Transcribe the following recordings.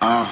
Uh.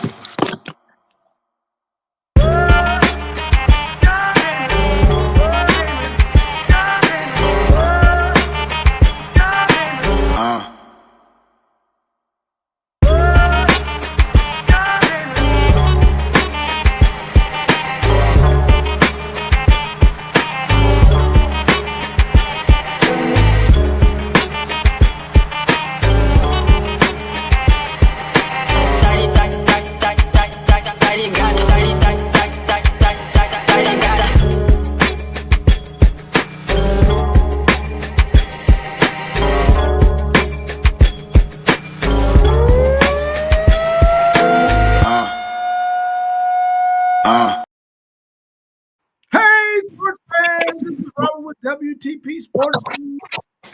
Hey, sports fans, this is Robert with WTP Sports Team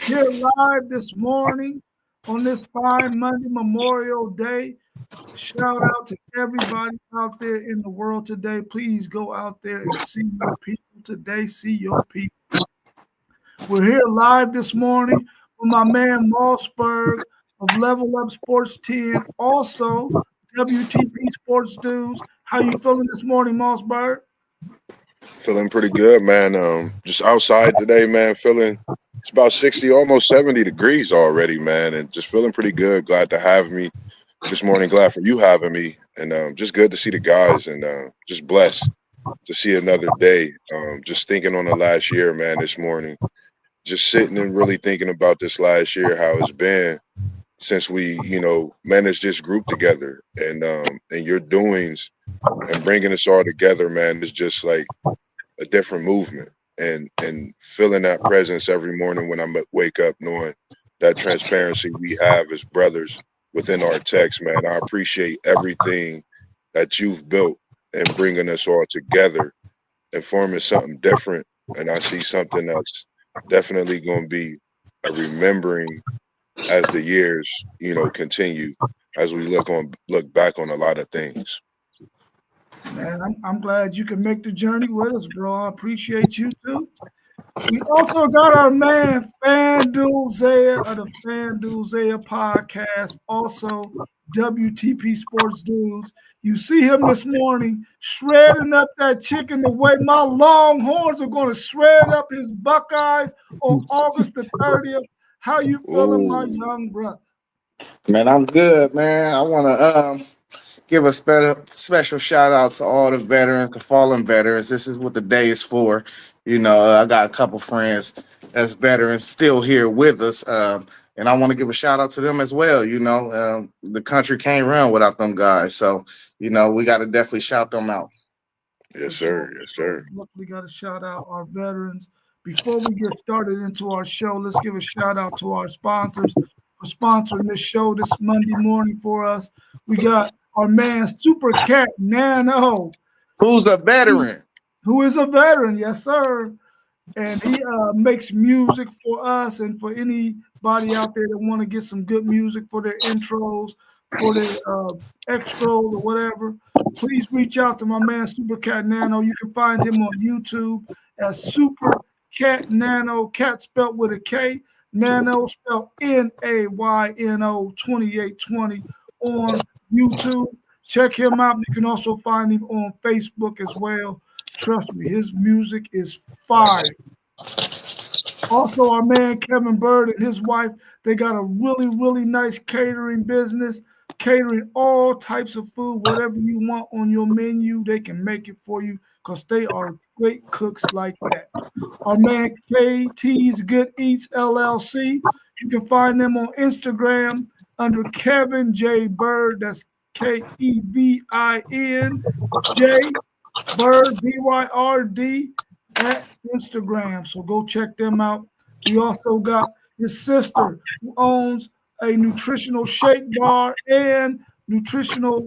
here live this morning on this fine Monday, Memorial Day. Shout out to everybody out there in the world today. Please go out there and see your people today. See your people. We're here live this morning with my man Mossberg of Level Up Sports 10, also WTP Sports Dudes. How you feeling this morning, Mossberg? Feeling pretty good, man. Just outside today, man. Feeling it's about 60, almost 70 degrees already, man, and just feeling pretty good. Glad to have me this morning. Glad for you having me, and just good to see the guys, and just blessed to see another day. Just thinking on the last year, man. This morning, just sitting and really thinking about this last year, how it's been since we, managed this group together, and your doings and bringing us all together, man, is just like a different movement, and feeling that presence every morning when I wake up, knowing that transparency we have as brothers within our text, man. I appreciate everything that you've built and bringing us all together and forming something different. And I see something that's definitely going to be a remembering as the years, continue, as we look back on a lot of things. Man, I'm glad you can make the journey with us, bro. I appreciate you too. We also got our man FanDuel Zaya of the FanDuel Zaya podcast, also WTP Sports Dudes. You see him this morning shredding up that chicken the way my Longhorns are going to shred up his Buckeyes on August the 30th. How you feeling, my young brother? Man, I'm good, man. I want to give a special shout out to all the veterans, the fallen veterans. This is what the day is for. I got a couple friends as veterans still here with us, and I want to give a shout out to them as well. The country can't run without them guys, so we got to definitely shout them out. Yes, sir. Yes, sir. We got to shout out our veterans. Before we get started into our show, let's give a shout out to our sponsors for sponsoring this show this Monday morning for us. We got our man Super Cat Nano, who's a veteran. Who is a veteran, yes, sir. And he makes music for us and for anybody out there that want to get some good music for their intros, for their extras or whatever. Please reach out to my man Super Cat Nano. You can find him on YouTube as Super Cat Nano, cat spelled with a K, Nano spelled Nayno 2820 on YouTube. Check him out. You can also find him on Facebook as well. Trust me, his music is fire. Also, our man Kevin Bird and his wife, they got a really, really nice catering business, catering all types of food, whatever you want on your menu, they can make it for you because they are great cooks like that. Our man KT's Good Eats LLC, you can find them on Instagram under Kevin J. Bird. That's KEVIN J Bird BYRD at Instagram. So go check them out. We also got his sister who owns a nutritional shake bar and nutritional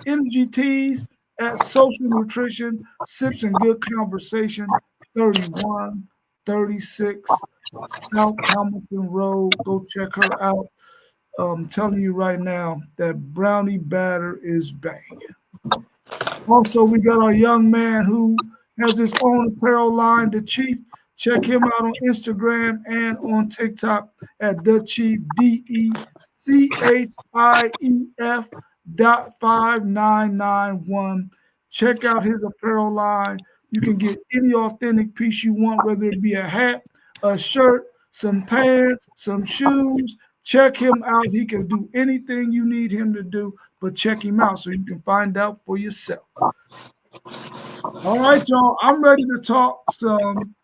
energy teas at Social Nutrition, Sips and Good Conversation, 3136 South Hamilton Road. Go check her out. I'm telling you right now, that brownie batter is banging. Also, we got our young man who has his own apparel line, The Chief. Check him out on Instagram and on TikTok at The Chief, DECHIEF. Shy.5991. Check out his apparel line. You can get any authentic piece you want, whether it be a hat, a shirt, some pants, some shoes. Check him out. He can do anything you need him to do, but check him out so you can find out for yourself. All right, y'all. I'm ready to talk some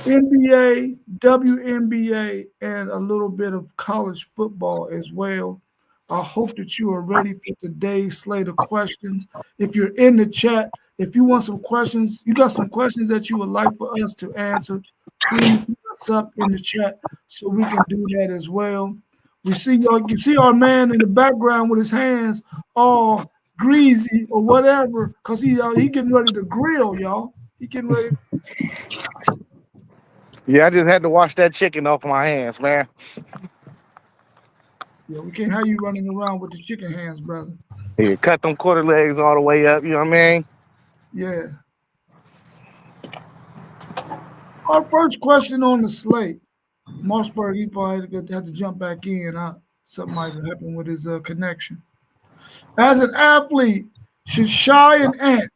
NBA, WNBA, and a little bit of college football as well. I hope that you are ready for today's slate of questions. If you're in the chat, if you want some questions, you got some questions that you would like for us to answer, please hit us up in the chat so we can do that as well. We see y'all, you see our man in the background with his hands all greasy or whatever, because he getting ready to grill, y'all. He getting ready. Yeah, I just had to wash that chicken off my hands, man. Yeah, we can't have you running around with the chicken hands, brother. Yeah, cut them quarter legs all the way up. You know what I mean? Yeah. Our first question on the slate. Mossberg, he probably had to jump back in. Something might have happened with his connection. As an athlete, should Shy and Ant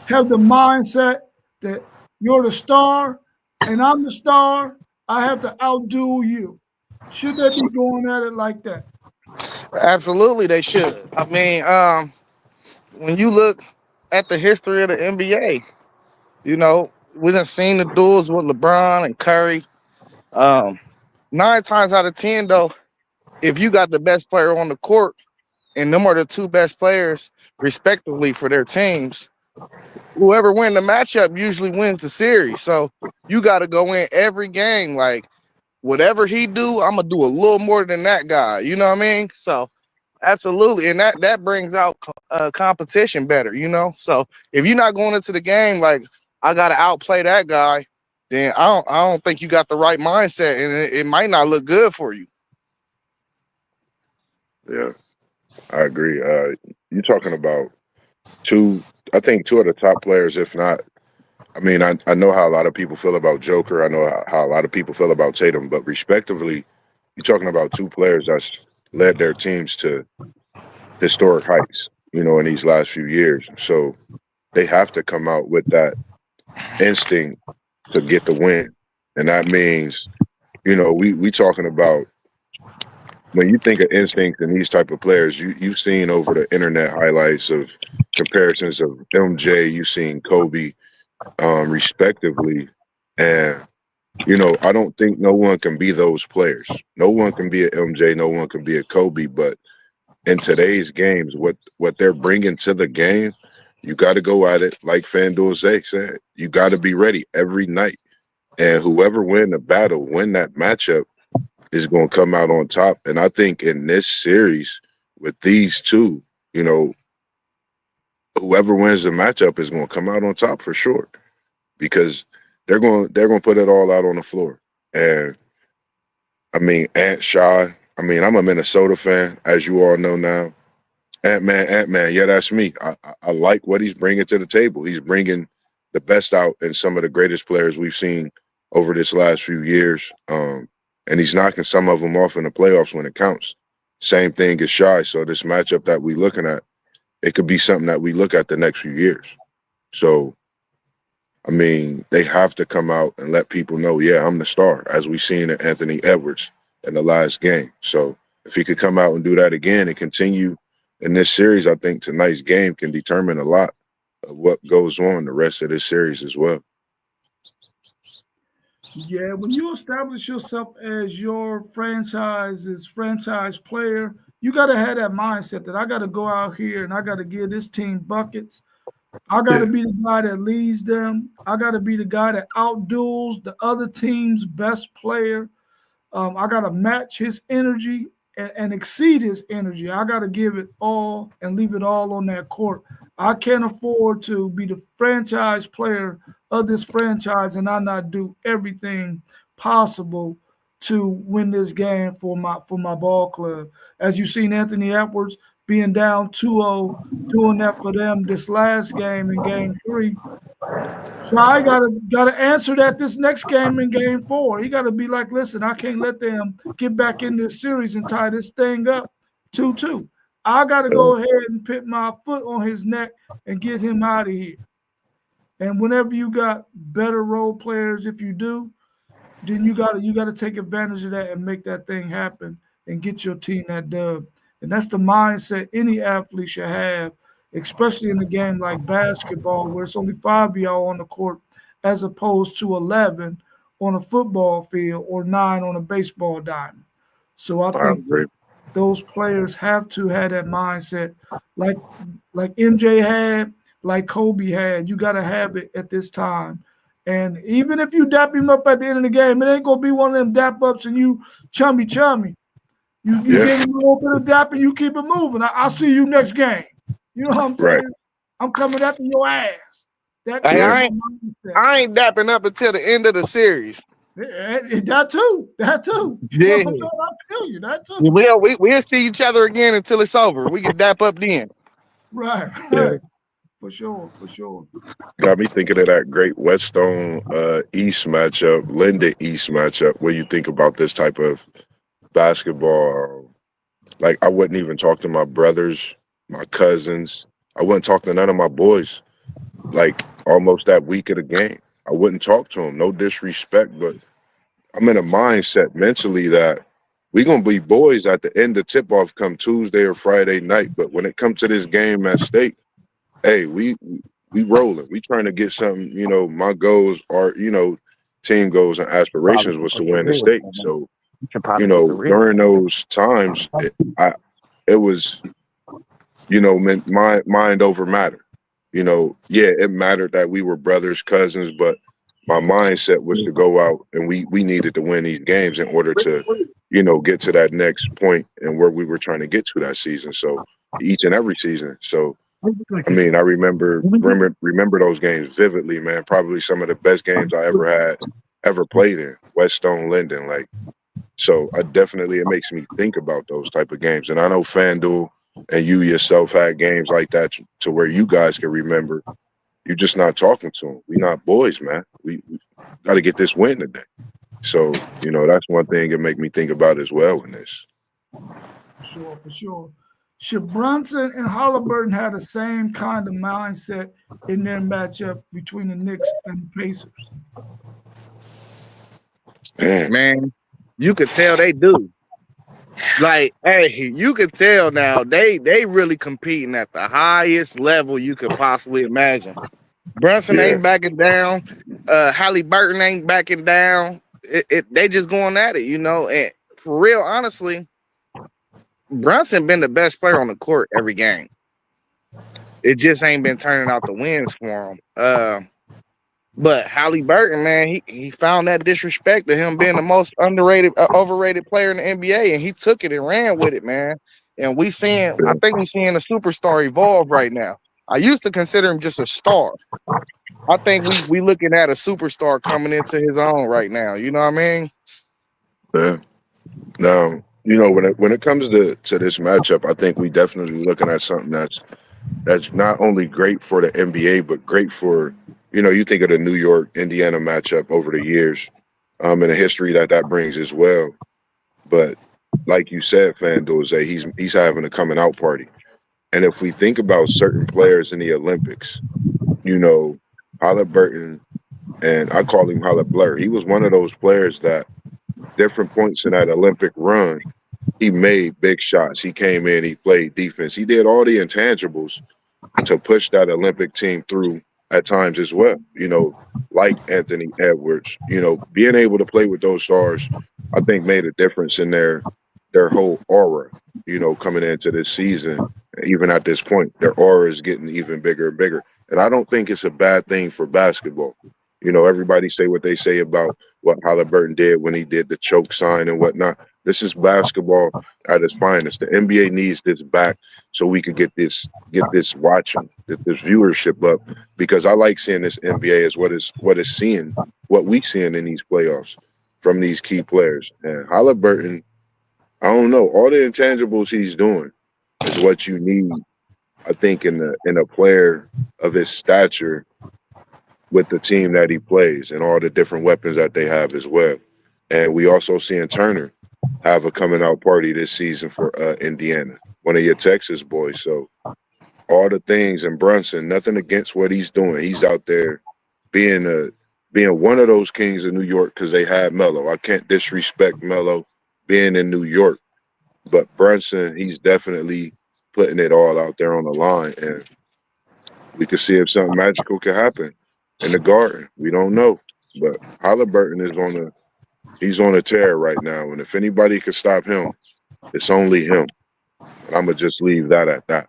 have the mindset that you're the star and I'm the star? I have to outdo you. Should they be going at it like that? Absolutely, they should. I mean, when you look at the history of the NBA, you know, we done seen the duels with LeBron and Curry. Um, 9 times out of 10, though, if you got the best player on the court and them are the two best players respectively for their teams, whoever win the matchup usually wins the series. So you got to go in every game like whatever he do, I'm gonna do a little more than that guy. You know what I mean? So absolutely, and that brings out competition better. You know, so if you're not going into the game like I gotta outplay that guy, then I don't think you got the right mindset, and it might not look good for you. Yeah, I agree. You're talking about two, I think two of the top players, if not. I mean, I know how a lot of people feel about Joker. I know how a lot of people feel about Tatum, but respectively, you're talking about two players that's led their teams to historic heights, in these last few years. So they have to come out with that instinct to get the win. And that means, we talking about when you think of instincts and these type of players, you've seen over the internet highlights of comparisons of MJ, you've seen Kobe, respectively. And, I don't think no one can be those players. No one can be an MJ, no one can be a Kobe, but in today's games, what they're bringing to the game, you got to go at it like FanDuel Zay said. You got to be ready every night, and whoever win the battle, win that matchup, is going to come out on top. And I think in this series with these two, you know, whoever wins the matchup is going to come out on top for sure because they're going to put it all out on the floor. And I mean, Ant Shy. I mean, I'm a Minnesota fan, as you all know now. Ant-Man, yeah, that's me. I like what he's bringing to the table. He's bringing the best out in some of the greatest players we've seen over this last few years. And he's knocking some of them off in the playoffs when it counts. Same thing as Shy. So this matchup that we looking at, it could be something that we look at the next few years. So, I mean, they have to come out and let people know, yeah, I'm the star, as we seen in Anthony Edwards in the last game. So if he could come out and do that again and continue in this series, I think tonight's game can determine a lot of what goes on the rest of this series as well. Yeah, when you establish yourself as your franchise's franchise player, you got to have that mindset that I got to go out here and I got to give this team buckets. I got to be the guy that leads them. I got to be the guy that outduels the other team's best player. I got to match his energy and exceed his energy. I got to give it all and leave it all on that court. I can't afford to be the franchise player of this franchise and I not do everything possible to win this game for my ball club. As you've seen Anthony Edwards being down 2-0, doing that for them this last game in game 3. So I gotta answer that this next game in game 4. He gotta be like, listen, I can't let them get back in this series and tie this thing up 2-2. I got to go ahead and put my foot on his neck and get him out of here. And whenever you got better role players, if you do, then you gotta take advantage of that and make that thing happen and get your team that dub. And that's the mindset any athlete should have, especially in a game like basketball, where it's only 5 of y'all on the court, as opposed to 11 on a football field or 9 on a baseball diamond. So I think those players have to have that mindset, like MJ had, like Kobe had. You got to have it at this time. And even if you dap him up at the end of the game, it ain't gonna be one of them dap ups and you chummy. You give him a little bit of dap and you keep it moving. I'll see you next game. You know what I'm saying? Right. I'm coming after your ass. Hey, I ain't dapping up until the end of the series. That too. You know what I'm saying? I feel you. That too. We'll see each other again until it's over. We can dap up then. Right. Yeah. For sure. Got me thinking of that great Whetstone East matchup, Linden East matchup, where you think about this type of basketball. Like, I wouldn't even talk to my brothers, my cousins. I wouldn't talk to none of my boys, like, almost that week of the game. I wouldn't talk to them. No disrespect, but I'm in a mindset mentally that we going to be boys at the end of tip-off come Tuesday or Friday night. But when it comes to this game at stake, hey, we rolling. We trying to get something, my goals are, team goals and aspirations was to win the state. So, during those times, it was, my mind over matter. It mattered that we were brothers, cousins, but my mindset was to go out and we needed to win these games in order to, get to that next point and where we were trying to get to that season. So each and every season. So I mean, I remember those games vividly, man. Probably some of the best games I ever played in. Whetstone, Linden, like. So it makes me think about those type of games. And I know FanDuel and you yourself had games like that to where you guys can remember. You're just not talking to them. We not boys, man. We got to get this win today. So, that's one thing it make me think about as well in this. For sure. Should Brunson and Halliburton have the same kind of mindset in their matchup between the Knicks and the Pacers? Man, you could tell they do. Like, hey, you could tell now they really competing at the highest level you could possibly imagine. Brunson ain't backing down. Halliburton ain't backing down. They just going at it, And for real, honestly, Brunson been the best player on the court every game. It just ain't been turning out the wins for him. But Halliburton, man, he found that disrespect to him being the most overrated player in the NBA, and he took it and ran with it, man. And I think we seeing a superstar evolve right now. I used to consider him just a star. I think we looking at a superstar coming into his own right now. You know what I mean? Yeah. Now, when it comes to this matchup, I think we definitely looking at something that's not only great for the NBA, but great for, you think of the New York Indiana matchup over the years, and the history that brings as well. But like you said, FanDuel, he's having a coming out party. And if we think about certain players in the Olympics, Halliburton, and I call him Halliblur, he was one of those players that different points in that Olympic run, he made big shots. He came in, he played defense. He did all the intangibles to push that Olympic team through at times as well, like Anthony Edwards, being able to play with those stars, I think made a difference in their whole aura, coming into this season. Even at this point, their aura is getting even bigger and bigger. And I don't think it's a bad thing for basketball. Everybody say what they say about what Halliburton did when he did the choke sign and whatnot. This is basketball at its finest. The NBA needs this back so we can get this watching, get this viewership up. Because I like seeing this NBA as what we seeing in these playoffs from these key players. And Halliburton, I don't know, all the intangibles he's doing is what you need, I think, in a player of his stature with the team that he plays and all the different weapons that they have as well. And we also seeing Turner have a coming out party this season for Indiana, one of your Texas boys. So all the things, and Brunson, nothing against what he's doing. He's out there being a being one of those kings of New York because they had Melo. I can't disrespect Melo being in New York, but Brunson, he's definitely putting it all out there on the line, and we could see if something magical could happen in the Garden. We don't know, but Halliburton is he's on a tear right now, and if anybody could stop him, it's only him. And I'm gonna just leave that at that.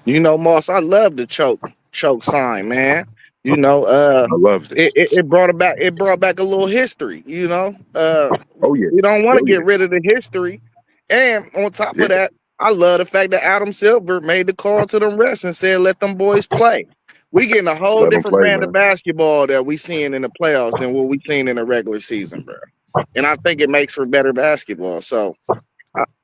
You know, Moss, I love the choke sign, man. You know, I loved it. it brought back a little history. You know, Oh yeah, we don't want to oh get yeah, rid of the history. And on top yeah. of that, I love the fact that Adam Silver made the call to them refs and said, "Let them boys play." We getting a whole Let him different play, brand of man. basketball that we seeing in the playoffs than what we seen in the regular season, bro. And I think it makes for better basketball. So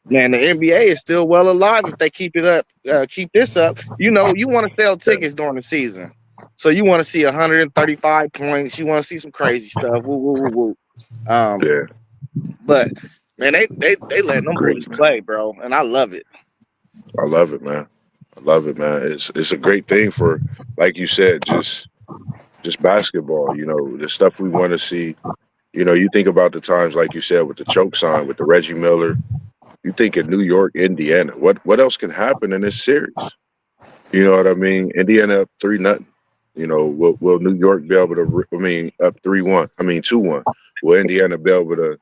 man, the NBA is still well alive if they keep it up, keep this up. You know, you want to sell Yeah, tickets during the season, so you want to see 135 points. You want to see some crazy stuff. Woo, woo, woo, woo. Um, yeah. but man, they letting them Great, boys man. play, bro, and I love it. I love it, man. I love it, man. It's a great thing for, like you said, just basketball. You know, the stuff we want to see. You know, you think about the times, like you said, with the choke sign, with the Reggie Miller. You think of New York, Indiana. What else can happen in this series? You know what I mean? Indiana up 3-0. You know, will New York be able to? I mean, up 3-1. I mean 2-1. Will Indiana be able to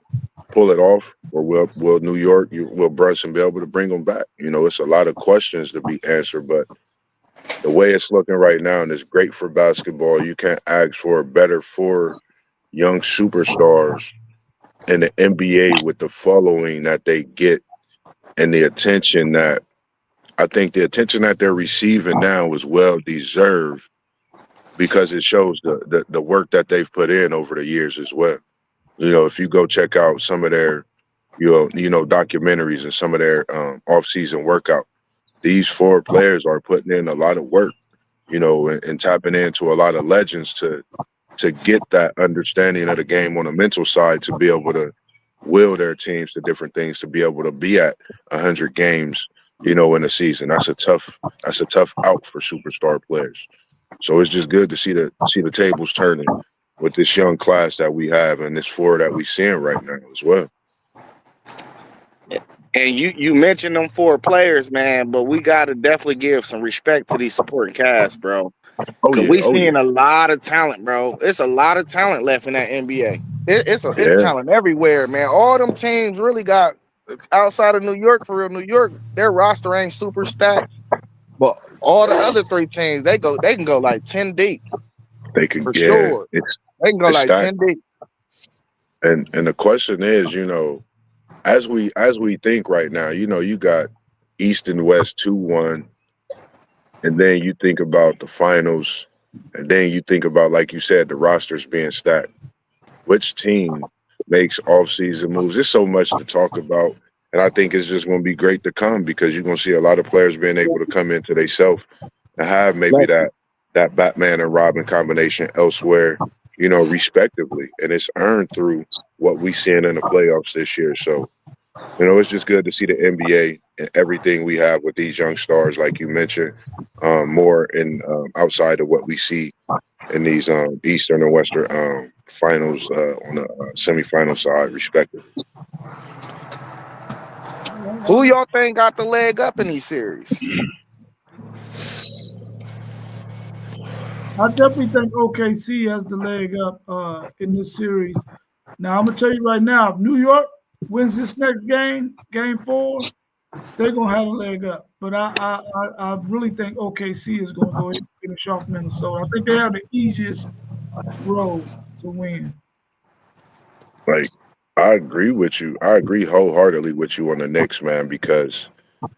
pull it off, or will New York? Will Brunson be able to bring them back? You know, it's a lot of questions to be answered, but the way it's looking right now, and it's great for basketball. You can't ask for a better for young superstars in the NBA with the following that they get and the attention that I think the attention that they're receiving now is well deserved because it shows the work that they've put in over the years as well. You know, if you go check out some of their documentaries and some of their off season workout, these four players are putting in a lot of work, you know, and tapping into a lot of legends to get that understanding of the game on the mental side to be able to will their teams to different things to be able to be at 100 games, you know, in a season. That's a tough out for superstar players. So it's just good to see the tables turning with this young class that we have and this four that we seeing right now as well. And you mentioned them four players, man, but we got to definitely give some respect to these supporting cast, bro. Oh Cause yeah, we oh seeing yeah, a lot of talent, bro. It's a lot of talent left in that NBA. It's yeah. talent everywhere, man. All them teams really got outside of New York for real. New York, their roster ain't super stacked, but all the other three teams they can go like 10 deep They can, for yeah. sure. It's They can go it's like stacked, 10 deep. and the question is, you know, as we think right now, you know, you got East and West 2-1, and then you think about the finals, and then you think about, like you said, the rosters being stacked. Which team makes off-season moves? There's so much to talk about, and I think it's just going to be great to come because you're going to see a lot of players being able to come into themselves and have maybe that Batman and Robin combination elsewhere, you know, respectively, and it's earned through what we seeing in the playoffs this year. So you know, it's just good to see the NBA and everything we have with these young stars, like you mentioned, more in outside of what we see in these Eastern and Western finals on the semifinal side, respectively. Who y'all think got the leg up in these series? I definitely think OKC has the leg up in this series. Now I'm gonna tell you right now, if New York wins this next game, game four, they're gonna have a leg up. But I really think OKC is gonna go ahead and finish off Minnesota. I think they have the easiest road to win. Like, I agree with you. I agree wholeheartedly with you on the Knicks, man, because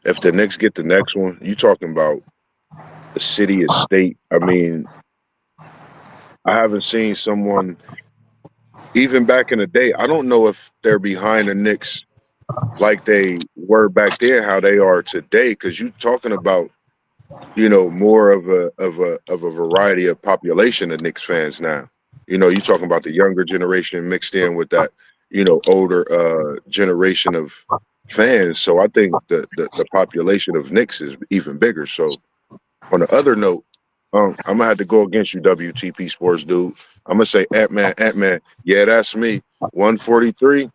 if the Knicks get the next one, you talking about the city, a state. I mean, I haven't seen someone even back in the day. I don't know if they're behind the Knicks like they were back then, how they are today. Because you talking about, you know, more of a variety of population of Knicks fans now. You know, you talking about the younger generation mixed in with older generation of fans. So I think the population of Knicks is even bigger. So on the other note, I'm gonna have to go against you, WTP Sports dude. I'm gonna say Ant Man. Yeah, that's me. 143.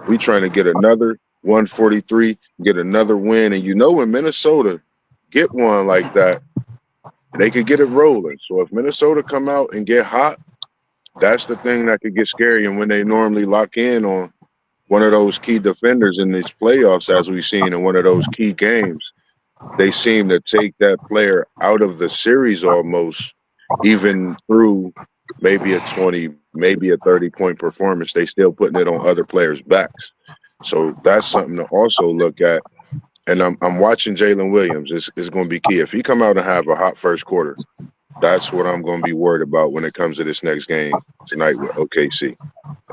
We trying to get another 143, get another win. And when Minnesota get one like that, they could get it rolling. So if Minnesota come out and get hot, that's the thing that could get scary. And when they normally lock in on one of those key defenders in these playoffs, as we've seen in one of those key games, they seem to take that player out of the series almost, even through maybe a 20, maybe a 30-point performance. They still putting it on other players' backs. So that's something to also look at. And I'm watching Jalen Williams. It's going to be key. If he come out and have a hot first quarter, that's what I'm going to be worried about when it comes to this next game tonight with OKC.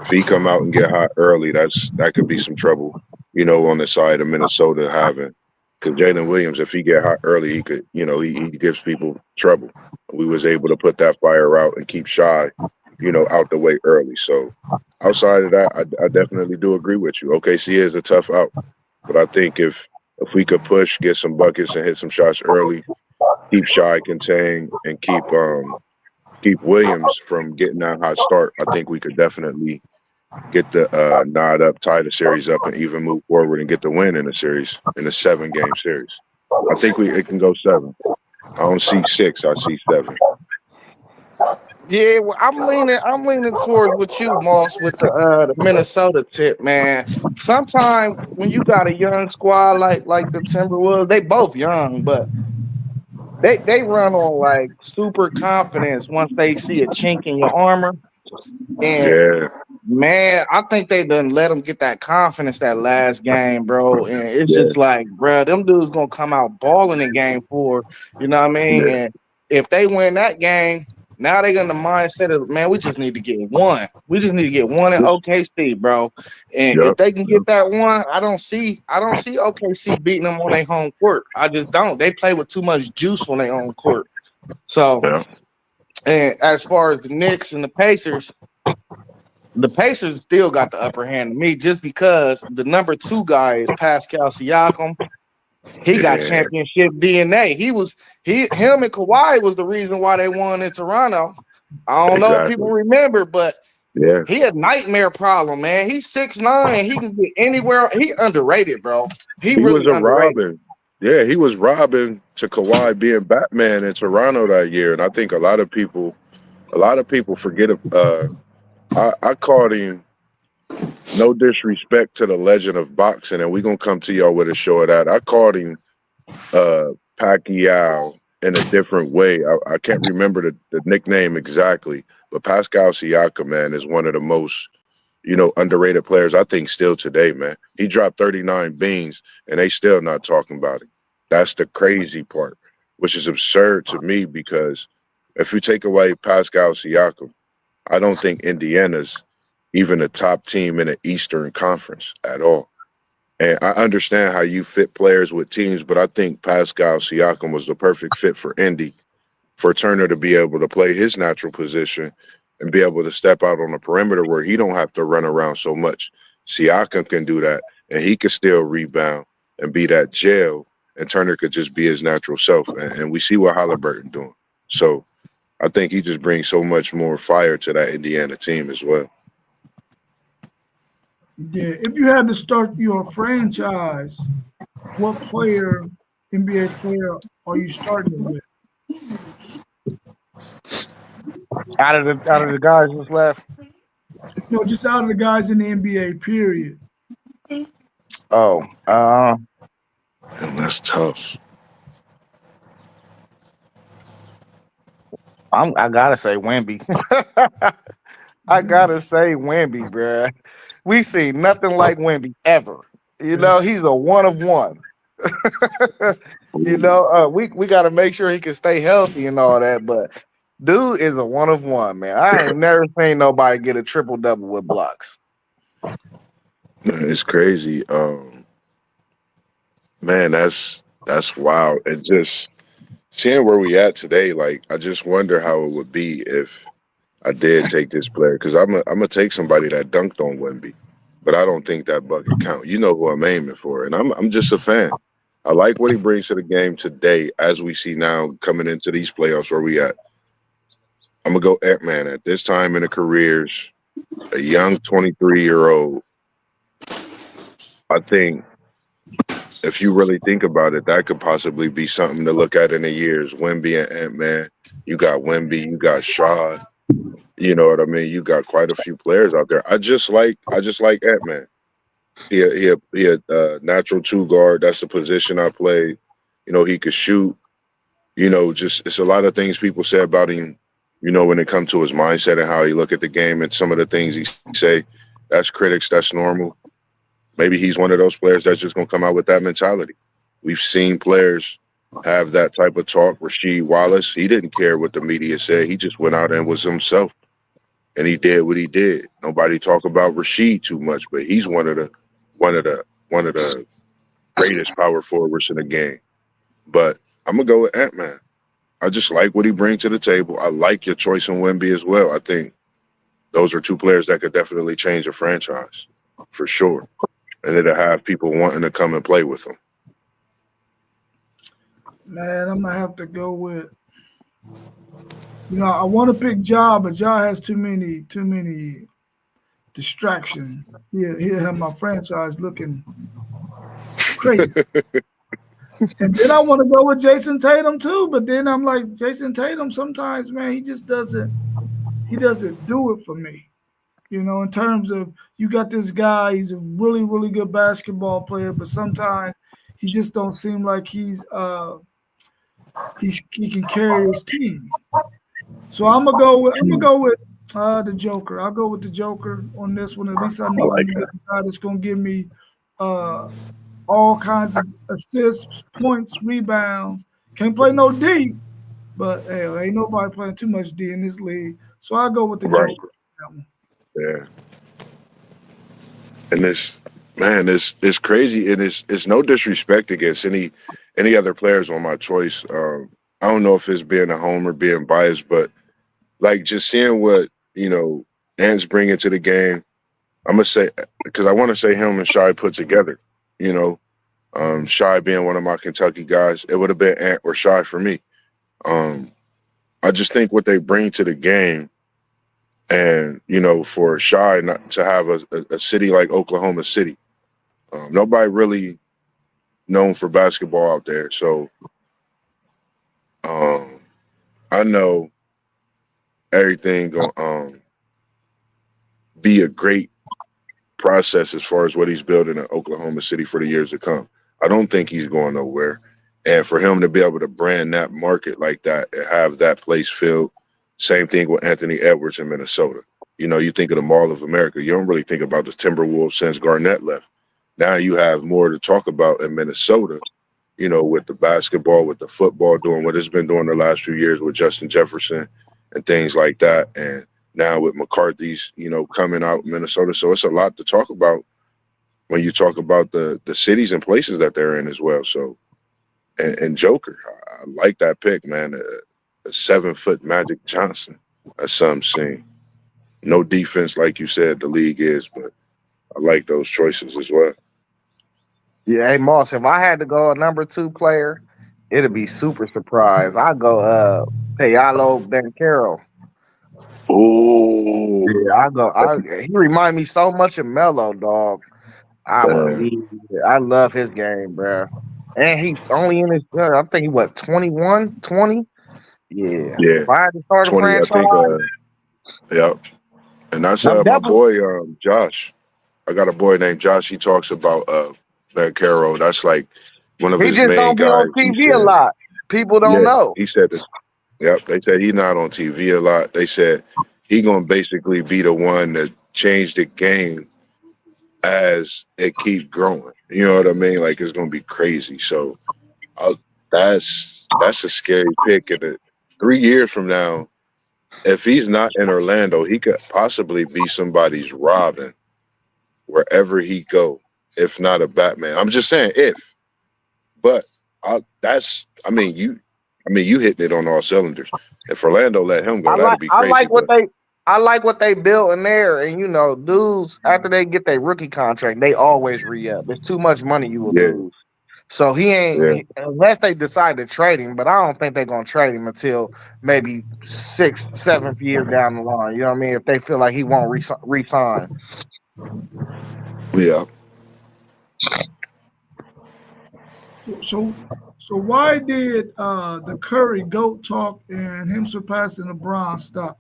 If he come out and get hot early, that could be some trouble, on the side of Minnesota having. Because Jalen Williams, if he get hot early, he could, he gives people trouble. We was able to put that fire out and keep Shy, out the way early. So outside of that, I definitely do agree with you. OKC is a tough out, but I think if we could push, get some buckets and hit some shots early, keep Shy contained, and keep Williams from getting that hot start, I think we could definitely get the nod up, tie the series up, and even move forward and get the win in the series, in a 7-game series. I think it can go 7. I don't see 6. I see 7. Yeah, well, I'm leaning towards with you, Moss, with the Minnesota tip, man. Sometimes when you got a young squad like the Timberwolves, they both young, but they run on like super confidence once they see a chink in your armor. And Yeah, man, I think they done let them get that confidence that last game, bro. And it's yeah, just like, bro, them dudes gonna come out balling in game 4. You know what I mean? yeah, And if they win that game, now they got the mindset of, man, we just need to get one. We just need to get one in OKC, bro. And if yep, they can get that one, I don't see OKC beating them on their home court. I just don't. They play with too much juice on their own court. So, yeah, and as far as the Knicks and the Pacers still got the upper hand to me just because the number 2 guy is Pascal Siakam. He got yeah, championship DNA. Him and Kawhi was the reason why they won in Toronto. I don't know if people exactly. remember, but Yeah, he a nightmare problem, man. He's 6'9". He can get anywhere. He underrated, bro. He he was really a underrated. Robin. Yeah, he was Robin to Kawhi being Batman in Toronto that year, and I think a lot of people forget. I called him. No disrespect to the legend of boxing, and we're gonna come to y'all with a show of that. I called him uh Pacquiao in a different way. I can't remember the nickname exactly, but Pascal Siakam, man, is one of the most underrated players I think still today, man. He dropped 39 beans, and they still not talking about him. That's the crazy part, which is absurd to me because if you take away Pascal Siakam, I don't think Indiana's even a top team in the Eastern Conference at all. And I understand how you fit players with teams, but I think Pascal Siakam was the perfect fit for Indy, for Turner to be able to play his natural position and be able to step out on the perimeter where he don't have to run around so much. Siakam can do that, and he could still rebound and be that jail, and Turner could just be his natural self. And we see what Halliburton doing. So I think he just brings so much more fire to that Indiana team as well. Yeah, if you had to start your franchise, what NBA player, are you starting it with? Out of the guys who's left. No, just out of the guys in the NBA, period. Oh, Man, that's tough. I gotta say Wemby. I gotta say Wemby, bruh. We see nothing like Wemby ever. He's a one of one. We got to make sure he can stay healthy and all that. But dude is a one of one, man. I ain't never seen nobody get a triple double with blocks. It's crazy. Man, that's wild. And just seeing where we at today, like I just wonder how it would be if I did take this player because I'm gonna take somebody that dunked on Wemby. but I don't think that bucket count. You know who I'm aiming for, and I'm just a fan. I like what he brings to the game today, as we see now coming into these playoffs where we at. I'm gonna go Ant-Man at this time in the careers, a young 23-year-old. I think if you really think about it, that could possibly be something to look at in the years. Wemby and Ant-Man. You got Wemby, you got Shaw. You know what I mean? You got quite a few players out there. I just like Ant-Man. He a natural two guard. That's the position I played. You know, he could shoot. You know, just it's a lot of things people say about him. You know, when it comes to his mindset and how he look at the game and some of the things he say, that's critics. That's normal. Maybe he's one of those players that's just gonna come out with that mentality. We've seen players have that type of talk. Rasheed Wallace, he didn't care what the media said. He just went out and was himself, and he did what he did. Nobody talk about Rasheed too much, but he's one of the greatest power forwards in the game. But I'm gonna go with Ant-Man. I just like what he brings to the table. I like your choice in Wemby as well. I think those are two players that could definitely change a franchise for sure, and it'll have people wanting to come and play with them. Man, I'm gonna have to go with. I want to pick Ja, but Ja has too many distractions. He'll have my franchise looking crazy. And then I want to go with Jason Tatum too, but then I'm like Jason Tatum. Sometimes, man, he just doesn't. He doesn't do it for me. In terms of you got this guy, he's a really, really good basketball player, but sometimes he just don't seem like he can carry his team. So I'm gonna go with the Joker. I'll go with the Joker on this one. At least I I know I'm like gonna that. get the guy that's gonna give me uh, all kinds of assists, points, rebounds. Can't play no D, but hell, ain't nobody playing too much D in this league. So I'll go with the Right. Joker. On that one. Yeah. And this man, it's crazy, and it's no disrespect against any other players on my choice. I don't know if it's being a homer, being biased, but like just seeing what Ant's bringing to the game. I'm gonna say because I want to say him and Shy put together. You know, Shy being one of my Kentucky guys, it would have been Ant or Shy for me. Um, I just think what they bring to the game, and for Shy not to have a city like Oklahoma City, nobody really known for basketball out there. So um, I know everything gonna be a great process as far as what he's building in Oklahoma City for the years to come. I don't think he's going nowhere. And for him to be able to brand that market like that and have that place filled, same thing with Anthony Edwards in Minnesota. You think of the Mall of America. You don't really think about the Timberwolves since Garnett left. Now you have more to talk about in Minnesota, with the basketball, with the football, doing what it's been doing the last few years with Justin Jefferson and things like that. And now with McCarthy's, coming out in Minnesota. So it's a lot to talk about when you talk about the cities and places that they're in as well. So, and Joker, I like that pick, man. A 7-foot Magic Johnson. That's something seen. No defense, like you said, the league is, but I like those choices as well. Yeah, hey Moss, if I had to go a number two player, it'd be super surprise. I go Payalo Bencaro. Oh, Yeah, he remind me so much of Melo, dog. man. I love his game, bro. And he's only in his I think he what 21, 20. Yeah. Yeah, If I had to start a 20, I franchise, think. Yeah. And that's I'm my definitely boy, Josh. I got a boy named Josh. He talks about Van Caro. That's like one of he his just main don't be guys. on He TV a said, lot. People don't yeah, know. he said this. Yep, they said he's not on TV a lot. They said he gonna basically be the one that changed the game as it keep growing. You know what I mean? Like it's gonna be crazy. So uh, that's a scary pick. And 3 years from now, if he's not in Orlando, he could possibly be somebody's Robin wherever he go, if not a Batman. I'm just saying if, but I mean you hitting it on all cylinders. If Orlando let him go, that'd be I crazy. like what But they I like what they built in there, and dudes after they get their rookie contract, they always re-up. It's too much money you will Yeah, lose. So he ain't yeah. unless they decide to trade him, but I don't think they're gonna trade him until maybe 6th, 7th year down the line. You know what I mean? If they feel like he won't resign. Yeah. So why did the Curry GOAT talk and him surpassing LeBron stop?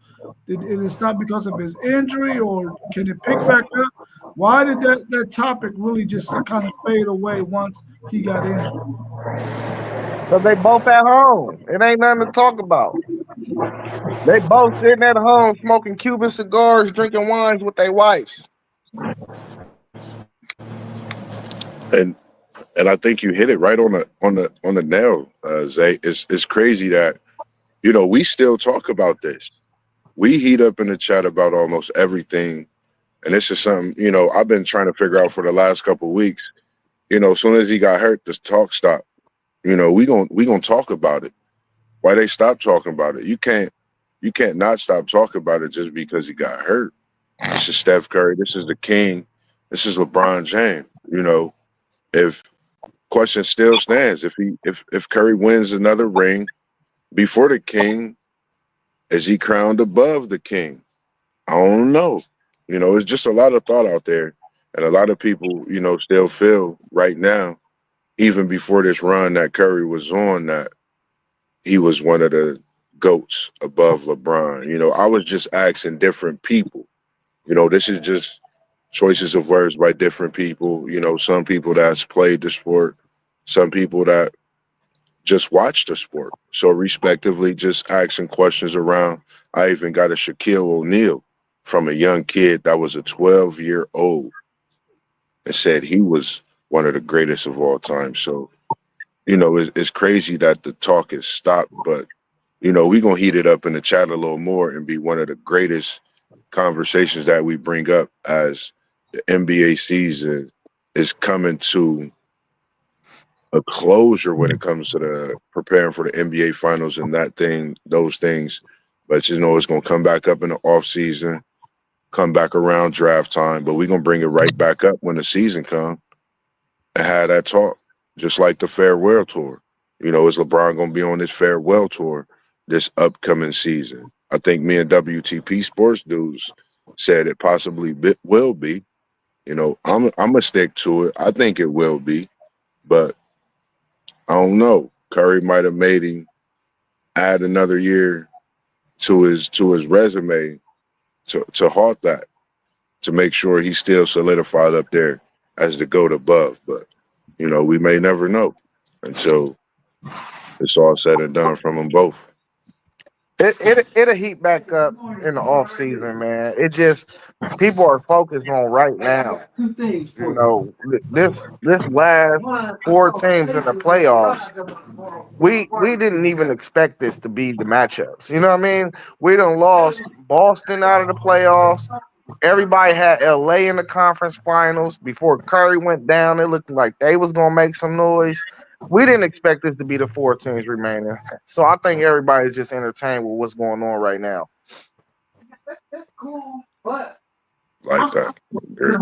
Did it stop because of his injury, or can it pick back up? Why did that topic really just kind of fade away once he got injured? So they both at home. It ain't nothing to talk about. They both sitting at home smoking Cuban cigars, drinking wines with their wives. And and I think you hit it right on the nail, Zay. It's crazy that we still talk about this. We heat up in the chat about almost everything, and this is something I've been trying to figure out for the last couple of weeks. As soon as he got hurt, the talk stopped. We gonna talk about it. Why they stop talking about it? You can't not stop talking about it just because he got hurt. This is Steph Curry. This is the King. This is LeBron James. If question still stands, if Curry wins another ring before the King, is he crowned above the King? I don't know. It's just a lot of thought out there, and a lot of people, still feel right now, even before this run that Curry was on, that he was one of the GOATs above LeBron. I was just asking different people. This is just choices of words by different people. Some people that's played the sport, some people that just watch the sport. So respectively, just asking questions around. I even got a Shaquille O'Neal from a young kid that was a 12-year-old and said he was one of the greatest of all time. So, it's crazy that the talk is stopped, but we're gonna heat it up in the chat a little more and be one of the greatest conversations that we bring up as the NBA season is coming to a closure when it comes to the preparing for the NBA finals and those things. But it's gonna come back up in the off season, come back around draft time, but we're gonna bring it right back up when the season comes and have that talk. Just like the farewell tour. Is LeBron gonna be on this farewell tour this upcoming season? I think me and WTP Sports Dudes said it possibly will be. I'm gonna stick to it. I think it will be, but I don't know. Curry might have made him add another year to his resume to halt that, to make sure he's still solidified up there as the GOAT above. But we may never know until it's all said and done from them both. It'll heat back up in the off season, man. It just people are focused on right now. This last 4 teams in the playoffs, we didn't even expect this to be the matchups. You know what I mean? We done lost Boston out of the playoffs. Everybody had LA in the conference finals. Before Curry went down, it looked like they was gonna make some noise. We didn't expect this to be the 4 teams remaining. So I think everybody's just entertained with what's going on right now. Like that. Agree.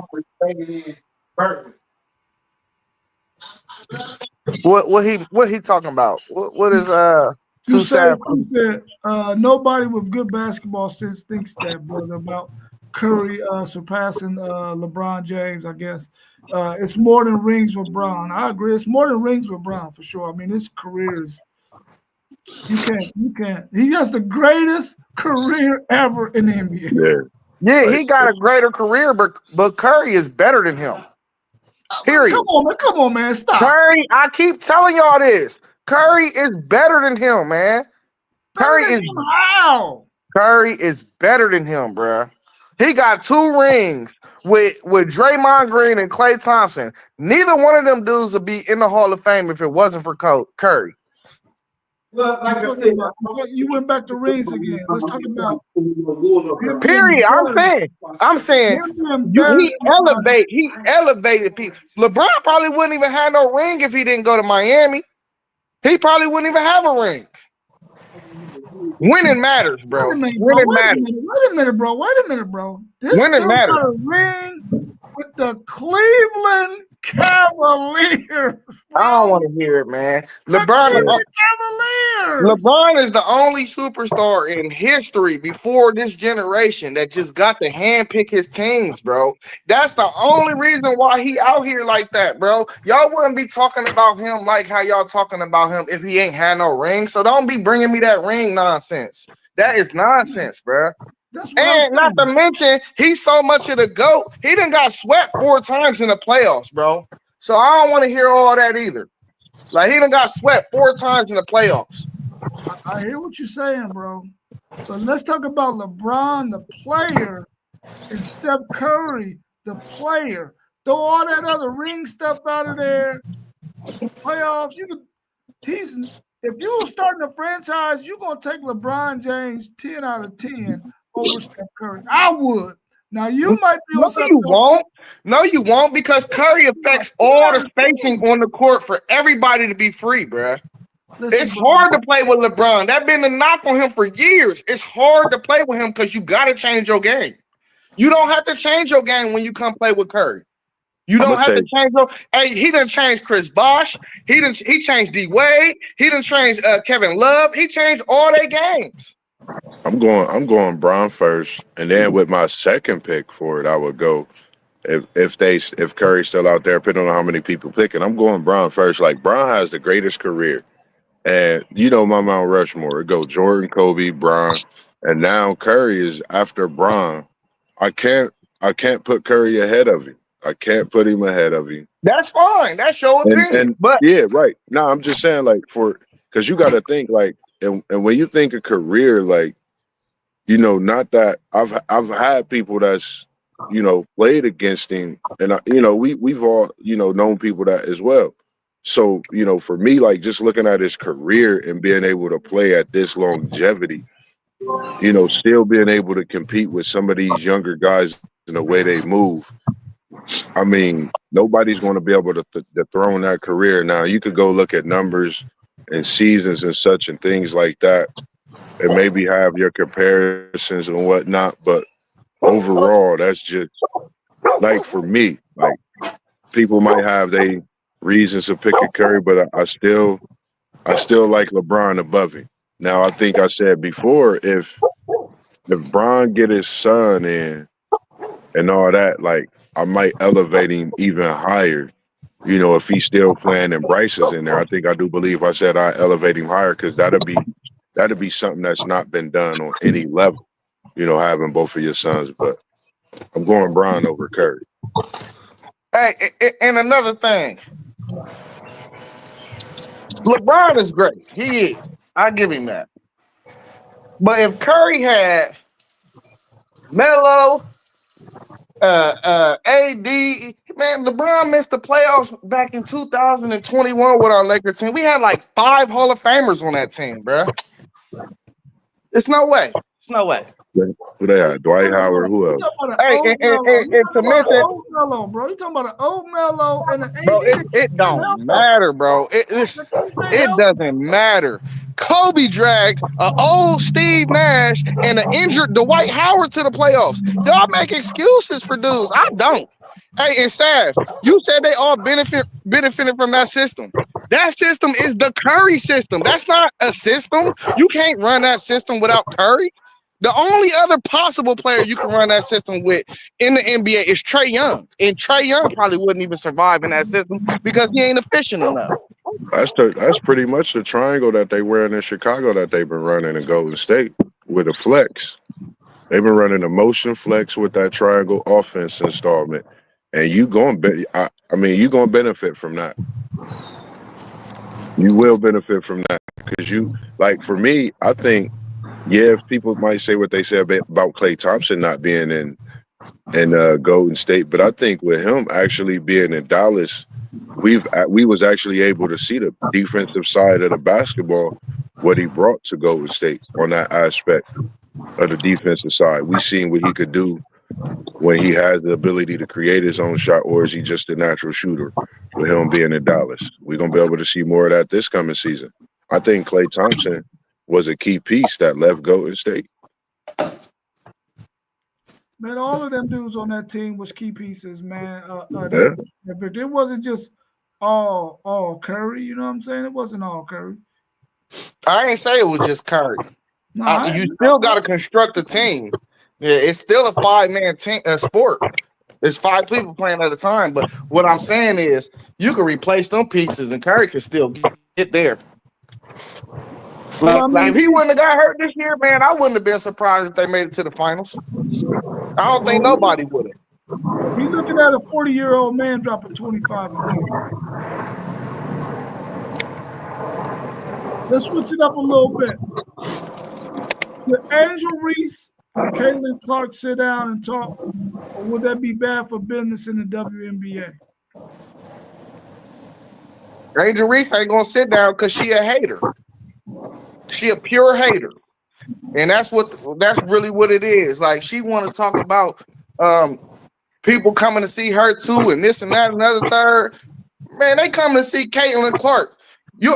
What he talking about? What is You too sad? said nobody with good basketball sense thinks that, brother, about Curry surpassing LeBron James. I guess it's more than rings with Brown. I agree. It's more than rings with Brown for sure. I mean, his career is you can't. He has the greatest career ever in the NBA. Yeah. Yeah, he got a greater career, but Curry is better than him. Period. Come on, man. Stop. Curry, I keep telling y'all this. Curry is better than him, man. Curry is better than him, bruh. He got 2 rings with Draymond Green and Klay Thompson. Neither one of them dudes would be in the Hall of Fame if it wasn't for Curry. Well, like I said, you went back to rings again. Let's talk about period. I'm saying he elevated people. LeBron probably wouldn't even have no ring if he didn't go to Miami. He probably wouldn't even have a ring. Winning matters, Wait bro. a minute, bro. Winning Wait a matters. minute. Wait a minute, bro. Wait a minute, bro. This Winning dude matters. got a ring with the Cleveland Cavaliers. I don't Bro. want to hear it, man. The LeBron, Cleveland Cavaliers. LeBron is the only superstar in history before this generation that just got to handpick his teams, bro. That's the only reason why he out here like that, bro. Y'all wouldn't be talking about him like how y'all talking about him if he ain't had no ring. So don't be bringing me that ring nonsense. That is nonsense, bro. That's what I'm And not to saying. mention, he's so much of the GOAT, he done got swept 4 times in the playoffs, bro. So I don't want to hear all that either. Like, he done got swept 4 times in the playoffs. I hear what you're saying, bro. But let's talk about LeBron, the player, and Steph Curry, the player. Throw all that other ring stuff out of there. Playoffs, if you were starting a franchise, you're gonna take LeBron James 10 out of 10 over Steph Curry. I would. Now you might be No, on something. you won't. No, you won't, because Curry affects all the spacing on the court for everybody to be free, bruh. Listen, It's bro, hard to play with LeBron. That's been the knock on him for years. It's hard to play with him because you got to change your game. You don't have to change your game when you come play with Curry. You I'm don't gonna have say to change your. Hey, he done changed Chris Bosh. He changed D Wade. He done changed Kevin Love. He changed all their games. I'm going Bron first, and then with my second pick for it, I would go if Curry's still out there, depending on how many people picking. I'm going Bron first. Like Bron has the greatest career, and my Mount Rushmore. It go Jordan, Kobe, Bron, and now Curry is after Bron. I can't I can't put Curry ahead of him. I can't put him ahead of him. That's fine. That's your And opinion. and But yeah, right. No, I'm just saying like because you got to think like and when you think of career like not that I've had people that's played against him, and we've all known people that as well. So for me, like just looking at his career and being able to play at this longevity, still being able to compete with some of these younger guys in the way they move. I mean, nobody's going to be able to dethrone that career. Now, you could go look at numbers and seasons and such and things like that, and maybe have your comparisons and whatnot. But overall, that's just like for me. Like people might have they reasons to pick a Curry, but I still like LeBron above him. Now, I think I said before, if Bron get his son in and all that, like I might elevate him even higher. If he's still playing and Bryce is in there, I think I do believe I said I elevate him higher because that'd be something that's not been done on any level. Having both of your sons, but I'm going Bron over Curry. hey, and another thing, LeBron is great. He is. I give him that. But if Curry had Melo, AD, man, LeBron missed the playoffs back in 2021 with our Lakers team. We had like 5 Hall of Famers on that team, bro. It's no way. It's no way. Who they had? Dwight Howard. Who You else? talking about an Hey, old Melo. and You to talking about an mention, old Melo, bro. You talking about an old Melo and an AD bro, that it can't don't help us. matter, bro. It doesn't matter. Kobe dragged an old Steve Nash and an injured Dwight Howard to the playoffs. Y'all make excuses for dudes. I don't. Hey, and staff, you said they all benefited from that system. That system is the Curry system. That's not a system. You can't run that system without Curry. The only other possible player you can run that system with in the NBA is Trae Young. And Trae Young probably wouldn't even survive in that system because he ain't efficient enough. That's pretty much the triangle that they wearing in Chicago that they've been running in Golden State with a flex. They've been running a motion flex with that triangle offense installment, and you going I mean you going to benefit from that. You will benefit from that because like for me, I think if people might say what they say about Klay Thompson not being in Golden State, but I think with him actually being in Dallas, we was actually able to see the defensive side of the basketball, what he brought to Golden State on that aspect of the defensive side. We seen what he could do when he has the ability to create his own shot, or is he just a natural shooter with him being in Dallas? We're gonna be able to see more of that this coming season. I think Klay Thompson was a key piece that left Golden State. Man, all of them dudes on that team was key pieces, man. Yeah. But it wasn't just all Curry. You know what I'm saying? It wasn't all Curry. I ain't say it was just Curry. No, I, You still got to construct a team. Yeah, it's still a 5-man team sport. There's 5 people playing at a time. But what I'm saying is, you can replace them pieces, and Curry can still get there. well, I Like if mean, he wouldn't have got hurt this year, man, I wouldn't have been surprised if they made it to the finals. I don't think well, nobody would have. we looking at a 40-year-old man dropping 25 a game. Let's switch it up a little bit. Should Angel Reese and Caitlin Clark sit down and talk, or would that be bad for business in the WNBA? Angel Reese ain't gonna sit down because she a hater. She a pure hater, and that's really what it is. Like she want to talk about um, people coming to see her too, and this and that, and another third. Man, they coming to see Caitlin Clark. They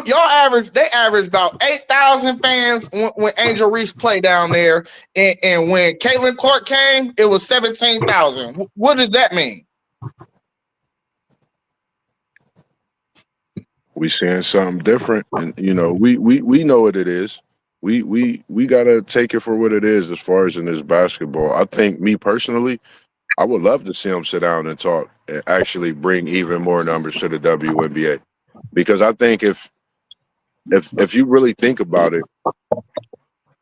average about 8,000 fans when Angel Reese played down there, and when Caitlin Clark came, it was 17,000. What does that mean? We seeing something different, and we know what it is. We gotta take it for what it is as far as in this basketball. I think me personally, I would love to see them sit down and talk and actually bring even more numbers to the WNBA. Because I think if you really think about it,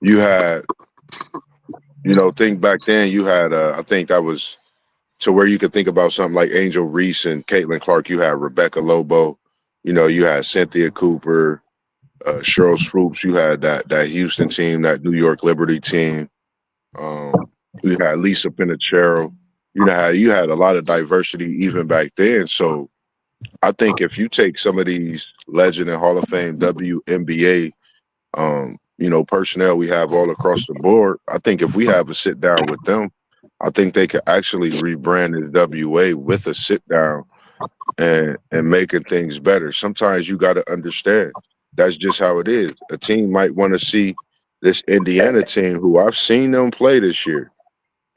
you had think back then you had I think that was to where you could think about something like Angel Reese and Caitlin Clark. You had Rebecca Lobo, you had Cynthia Cooper, Cheryl Swoops. You had that Houston team, that New York Liberty team. You had Lisa Pinachero. You had a lot of diversity even back then. So I think if you take some of these legend and Hall of Fame WNBA, personnel we have all across the board, I think if we have a sit down with them, I think they could actually rebrand the WA with a sit down and making things better. Sometimes you got to understand that's just how it is. A team might want to see this Indiana team, who I've seen them play this year.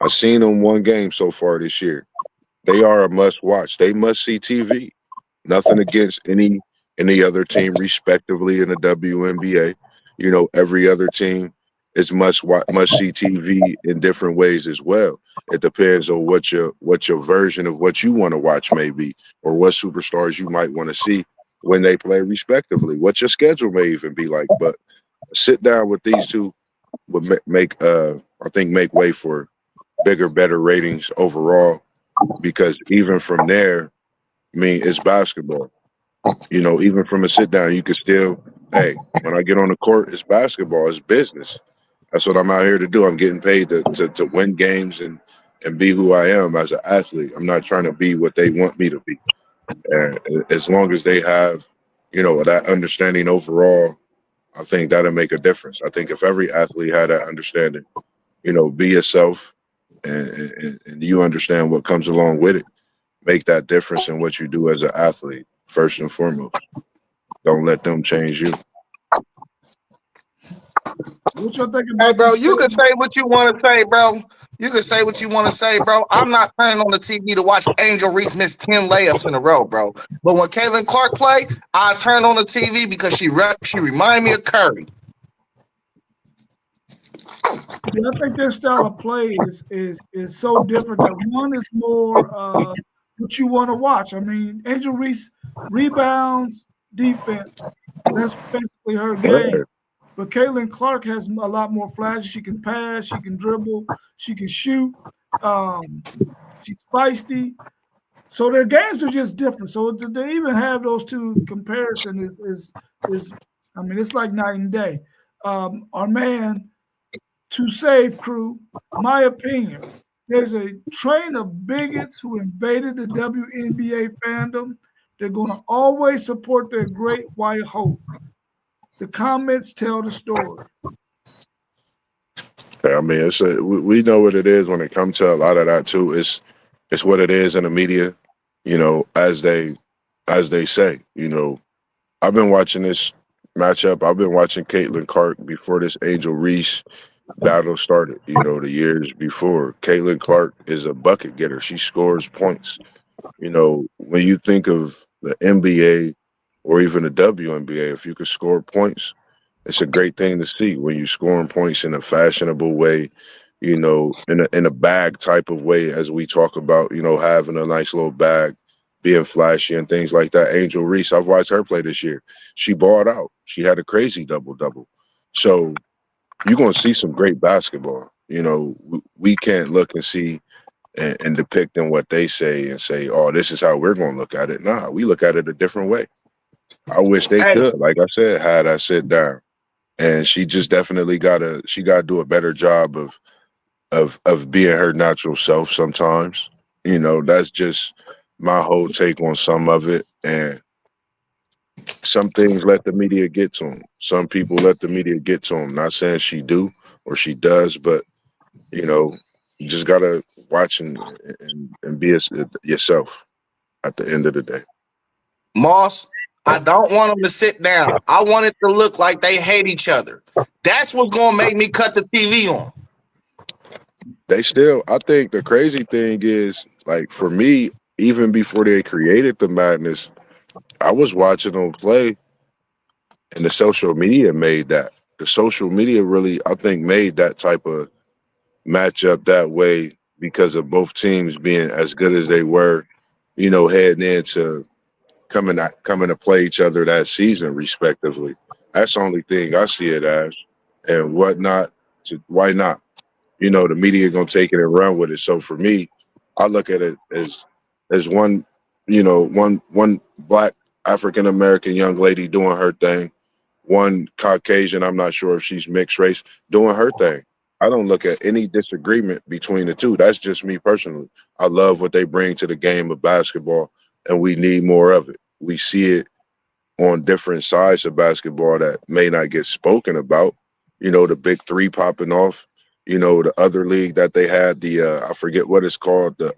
I've seen them one game so far this year. They are a must watch. They must see TV. Nothing against any other team, respectively, in the WNBA. Every other team is must see TV in different ways as well. It depends on what your version of what you want to watch may be, or what superstars you might want to see when they play, respectively. What your schedule may even be like. But sit down with these two would make way for bigger, better ratings overall. Because even from there, I mean, it's basketball. Even from a sit down, you can still, hey, when I get on the court, it's basketball, it's business. That's what I'm out here to do. I'm getting paid to win games and be who I am as an athlete. I'm not trying to be what they want me to be. And as long as they have, that understanding overall, I think that'll make a difference. I think if every athlete had that understanding, be yourself and you understand what comes along with it, make that difference in what you do as an athlete, first and foremost. Don't let them change you. What y'all think Hey, about bro, this? you can say what you want to say, bro. You can say what you want to say, bro. I'm not turning on the TV to watch Angel Reese miss 10 layups in a row, bro. But when Caitlin Clark play, I turn on the TV because she remind me of Curry. Yeah, I think their style of play is so different that one is more what you want to watch. I mean, Angel Reese rebounds, defense. That's basically her game. Right. But Caitlin Clark has a lot more flash. She can pass, she can dribble, she can shoot. Um, she's feisty. So their games are just different. So to even have those two comparison is I mean, it's like night and day. Our man to save crew, my opinion, there's a train of bigots who invaded the WNBA fandom. They're going to always support their great white hope. The comments tell the story. I mean, we know what it is when it comes to a lot of that too. It's what it is in the media, as they say. I've been watching this matchup. I've been watching Caitlin Clark before this Angel Reese battle started. The years before. Caitlin Clark is a bucket getter. She scores points. When you think of the NBA or even the WNBA, if you could score points, it's a great thing to see when you're scoring points in a fashionable way, in a bag type of way, as we talk about, having a nice little bag, being flashy and things like that. Angel Reese, I've watched her play this year. She balled out. She had a crazy double double. So you're gonna see some great basketball. We can't look and see and depict in what they say and say, "Oh, this is how we're gonna look at it." Nah, we look at it a different way. I wish they Hey, could, like I said, had I sit down. And she just definitely gotta do a better job of being her natural self sometimes. That's just my whole take on some of it. And some things let the media get to them. Some people let the media get to them. Not saying she do or she does, but you just gotta watch and be yourself at the end of the day. Moss, I don't want them to sit down. I want it to look like they hate each other. That's what's gonna make me cut the TV on. I think the crazy thing is, like, for me, even before they created the madness, I was watching them play, and the social media made that. The social media really, I think, made that type of matchup that way because of both teams being as good as they were, heading into coming to play each other that season, respectively. That's the only thing I see it as, and whatnot. Why not? The media gonna take it and run with it. So for me, I look at it as one, one black African American young lady doing her thing, one Caucasian, I'm not sure if she's mixed race, doing her thing. I don't look at any disagreement between the two. That's just me personally. I love what they bring to the game of basketball, and we need more of it. We see it on different sides of basketball that may not get spoken about. The big three popping off. The other league that they had, the I forget what it's called, the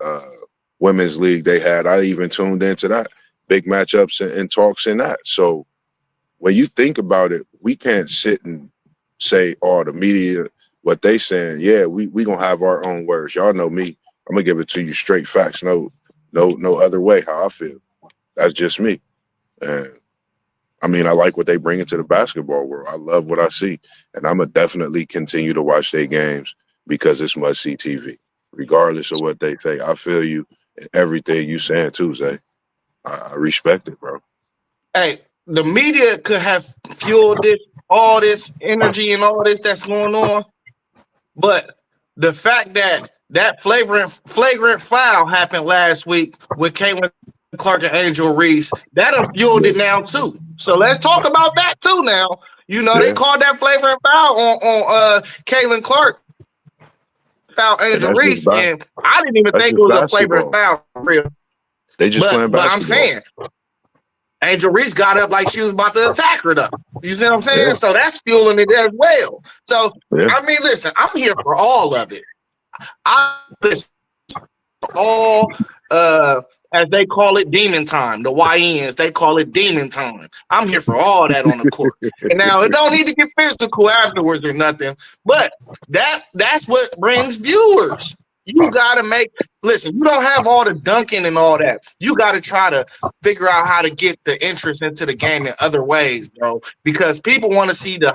women's league they had. I even tuned into that. Big matchups and talks in that. So when you think about it, we can't sit and say, "Oh, the media, what they saying." Yeah, we gonna have our own words. Y'all know me. I'm gonna give it to you straight facts. No other way. How I feel. That's just me. And I mean, I like what they bring into the basketball world. I love what I see, and I'm gonna definitely continue to watch their games because it's must see TV, regardless of what they say. I feel you and everything you saying too, Zay. I respect it, bro. Hey, the media could have fueled this, all this energy and all this that's going on, but the fact that flagrant foul happened last week with Caitlin Clark and Angel Reese, that done fueled it now too. So let's talk about that too now. They Yeah, called that flagrant foul on Caitlin Clark, foul and Angel that's just Reese, and I didn't even that's think it just was a flagrant basketball. foul for real. They just But playing but I'm basketball. saying Angel Reese got up like she was about to attack her though. You see what I'm Yeah, saying? So that's fueling it as well. So yeah, I mean, listen, I'm here for all of it. I listen all as they call it demon time. The YNs, they call it demon time. I'm here for all that on the court. And now it don't need to get physical afterwards or nothing, but that's what brings viewers. You gotta listen, you don't have all the dunking and all that. You gotta try to figure out how to get the interest into the game in other ways, bro. Because people want to see the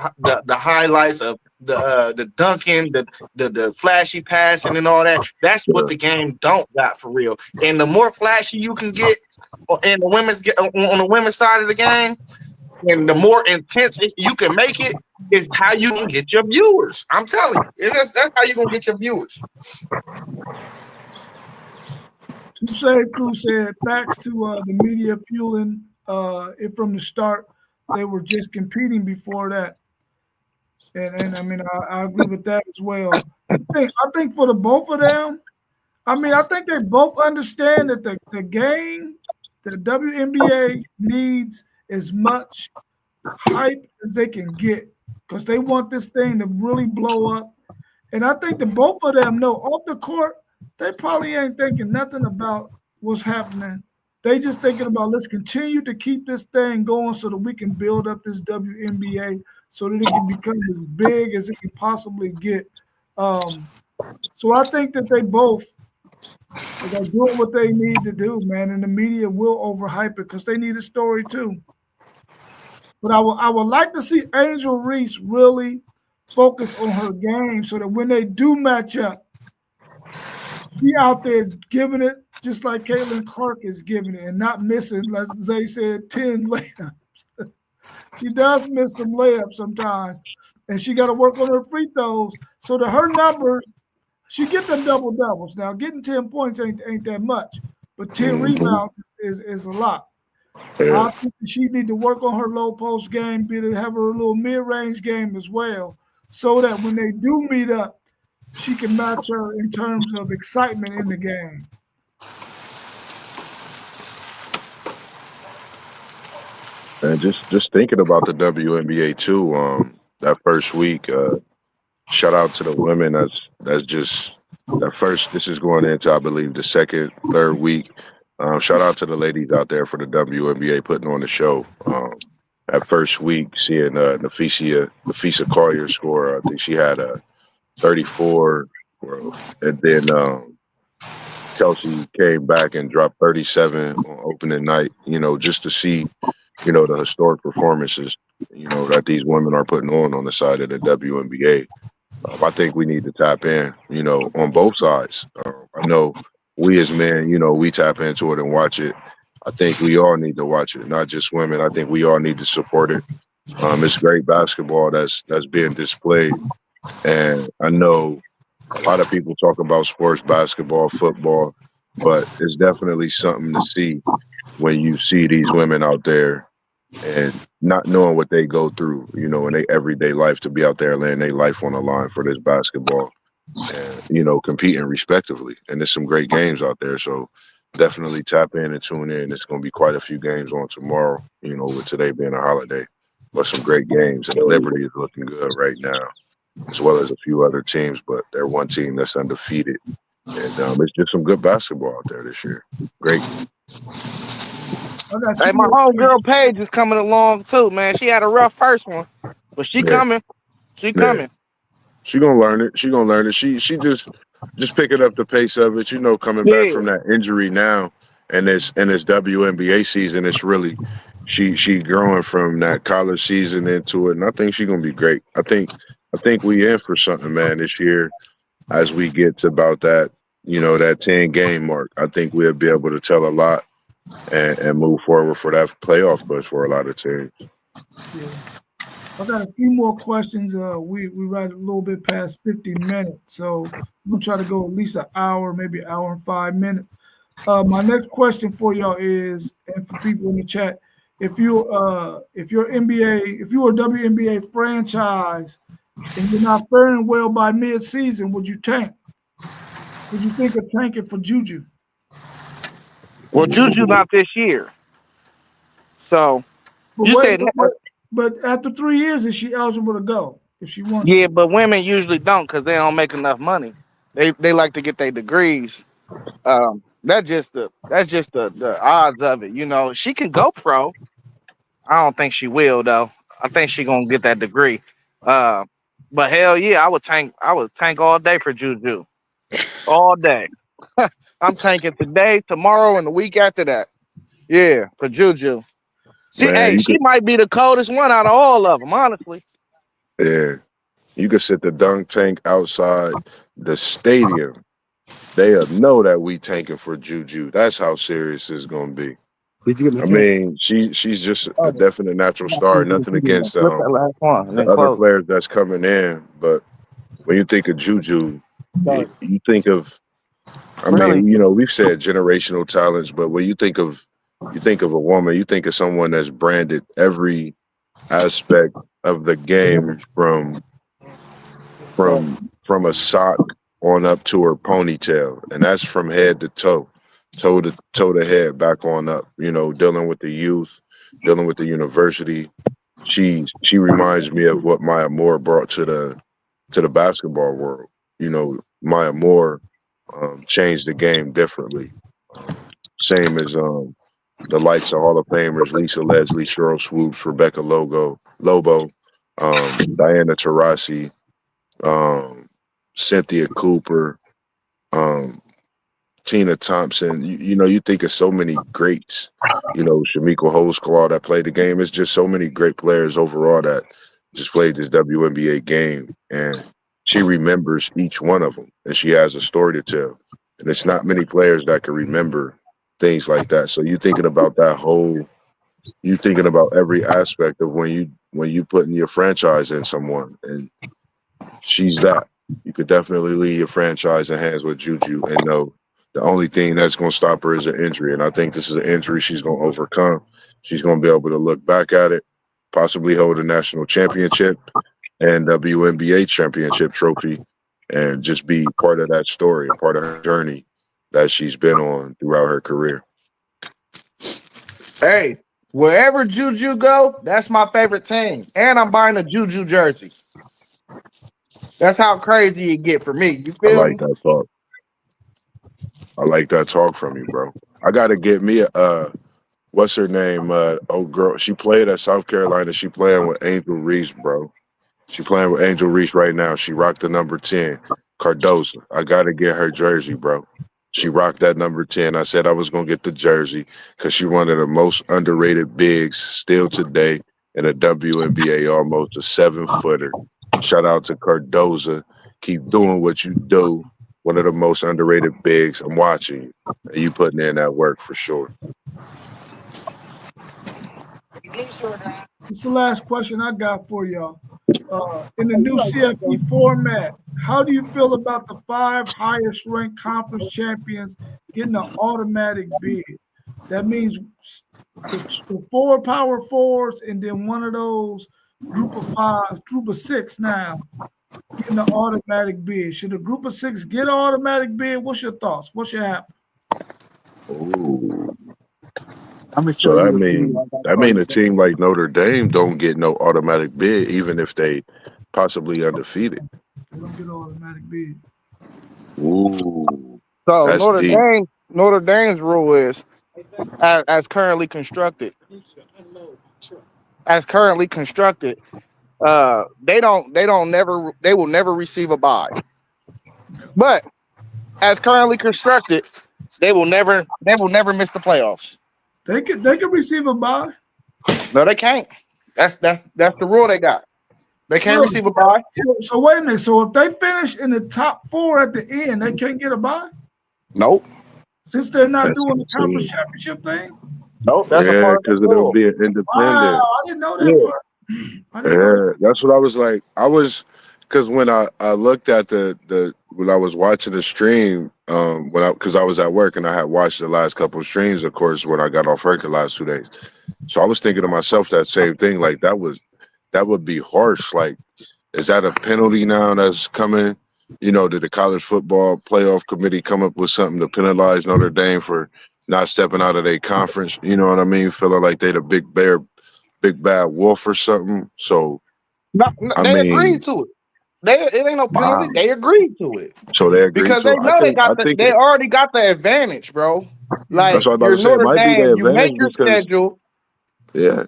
highlights of the dunking, the flashy passing and all that. That's what yeah, the game don't got for real. And the more flashy you can get in the on the women's side of the game, and the more intense you can make it, is how you can get your viewers. I'm telling you, that's how you gonna get your viewers. Cruz said, thanks to the media fueling it from the start. They were just competing before that. And I mean, I agree with that as well. I think for the both of them, I mean, I think they both understand that the game, the WNBA needs as much hype as they can get because they want this thing to really blow up. And I think the both of them know off the court, they probably ain't thinking nothing about what's happening They just thinking about let's continue to keep this thing going so that we can build up this WNBA so that it can become as big as it can possibly get. Um, so I think that they both are doing what they need to do, man, and the media will overhype it because they need a story too. But I would like to see Angel Reese really focus on her game so that when they do match up, she out there giving it just like Caitlin Clark is giving it and not missing, like Zay said, 10 layups. She does miss some layups sometimes, and she got to work on her free throws so that her numbers, she get them double doubles. Now, getting 10 points ain't that much, but 10 Mhm. rebounds is a lot. Yeah. I think that she need to work on her low post game, be to have her little mid range game as well, so that when they do meet up, she can match her in terms of excitement in the game. And just thinking about the WNBA too. That first week, shout out to the women. That's just that first. This is going into, I believe, the second, third week. Shout out to the ladies out there for the WNBA putting on the show. That first week, seeing Nafisa Collier score. I think she had a 34, and then Kelsey came back and dropped 37 on opening night. Just to see, the historic performances, that these women are putting on the side of the WNBA. I think we need to tap in, on both sides. I know we as men, we tap into it and watch it. I think we all need to watch it, not just women. I think we all need to support it. It's great basketball that's being displayed, and I know a lot of people talk about sports, basketball, football, but it's definitely something to see when you see these women out there and not knowing what they go through, in their everyday life to be out there laying their life on the line for this basketball and, competing respectively. And there's some great games out there. So definitely tap in and tune in. It's going to be quite a few games on tomorrow, with today being a holiday, but some great games. And the Liberty is looking good right now, as well as a few other teams, but they're one team that's undefeated. And it's just some good basketball out there this year. Great. I got Hey, two my more questions. homegirl Paige is coming along too, man. She had a rough first one, but she Yeah. coming. She Yeah. coming. She gonna learn it. She gonna learn it. She just picking up the pace of it. Coming back Yeah. from that injury now, and this WNBA season. It's really she growing from that college season into it, and I think she's gonna be great. I think we in for something, man, this year as we get to about that 10 game mark. I think we'll be able to tell a lot and move forward for that playoff push for a lot of teams. Yeah. I got a few more questions. We right a little bit past 50 minutes, so I'm gonna try to go at least an hour, maybe an hour and 5 minutes. My next question for y'all is, and for people in the chat, if you're NBA, if you were a WNBA franchise and you're not faring well by mid-season, would you tank? Would you think of tanking for Juju? Well, Juju not this year. So But you wait, said but after 3 years, is she eligible to go if she wants yeah, to? but women usually don't because they don't make enough money. They like to get their degrees. That's just the odds of it. She can go pro. I don't think she will though. I think she gonna get that degree. Uh, but hell yeah, I would tank. I would tank all day for Juju. All day. I'm tanking today, tomorrow, and the week after that. Yeah, for Juju. Man, you She could, might be the coldest one out of all of them, honestly. yeah, you could sit the dunk tank outside the stadium. They'll know that we tanking for Juju. That's how serious it's gonna be. Did you get my I chance? mean, she's just a Oh, definite natural star. Nothing against flip that last one and the then other close. players that's coming in, but when you think of Juju, Sorry. you think of. I Really? mean, we've said generational talents, but when you think of a woman, you think of someone that's branded every aspect of the game from a sock on up to her ponytail, and that's from head to toe, toe to head, back on up. Dealing with the youth, dealing with the university. She reminds me of what Maya Moore brought to the basketball world. Maya Moore changed the game differently. Um, Same as the likes of Hall of Famers Lisa Leslie, Cheryl Swoops, Rebecca Lobo, Diana Taurasi, um, Cynthia Cooper, um, Tina Thompson. You know, you think of so many greats. You know, Shamiko Holdsclaw that played the game. It's just so many great players overall that just played this WNBA game, and she remembers each one of them, and she has a story to tell. And it's not many players that can remember things like that. So you thinking about that whole, you thinking about every aspect of when you putting your franchise in someone, and she's that. You could definitely leave your franchise in hands with Juju and know the only thing that's going to stop her is an injury. And I think this is an injury she's going to overcome. She's going to be able to look back at it, possibly hold a national championship and WNBA championship trophy, and just be part of that story and part of her journey that she's been on throughout her career. Hey, wherever Juju go, that's my favorite team. And I'm buying a Juju jersey. That's how crazy it get for me. You I feel like me? that talk. I like that talk from you, bro. I got to get me a what's her name? Oh girl, she played at South Carolina. She playing with Angel Reese, bro. She playing with Angel Reese right now. She rocked the number 10, Cardoza. I gotta get her jersey, bro. She rocked that number 10. I said I was gonna get the jersey because she one of the most underrated bigs still today in a WNBA, almost a 7-footer. Shout out to Cardoza. Keep doing what you do. One of the most underrated bigs. I'm watching you. And you putting in that work for sure. It's the last question I got for y'all. In the new CFP format, how do you feel about the 5 highest ranked conference champions getting an automatic bid? That means the 4 power fours and then one of those group of 5, group of 6 now getting an automatic bid. Should a group of 6 get an automatic bid? What's your thoughts? What should happen? Ooh. I'm gonna So show you a video I got that for mean you. a team like Notre Dame don't get no automatic bid, even if they possibly undefeated. They don't get an automatic bid. Ooh, So that's deep. Notre Dame's rule is as currently constructed. As currently constructed, they will never receive a bye. But as currently constructed, they will never miss the playoffs. They could receive a bye. No, they can't. That's the rule they got. They can't Really? receive a bye. So wait a minute. So if they finish in the top 4 at the end, they can't get a bye Nope. since they're not That's doing the conference insane. championship thing. Nope. That's a Yeah, part of the because it'll rule. be an Wow, independent. I didn't know that Yeah. part. I didn't know that. Yeah, that's what I was like. I was because when I looked at the when I was watching the stream, when I because I was at work and I had watched the last couple of streams, of course, when I got off work the last 2 days. So I was thinking to myself that same thing. Like that would be harsh. Like, is that a penalty now that's coming? You know, did the college football playoff committee come up with something to penalize Notre Dame for not stepping out of their conference? You know what I mean? Feeling like they the big bear, big bad wolf or something. So No, no, I they agreed mean, to it. It ain't no wow. penalty. They agreed to it So they agreed because to they it. know I think they already got the advantage, bro. that's Like what I'm about you're to say. It Notre might be Dame, their you make advantage your because schedule. yeah,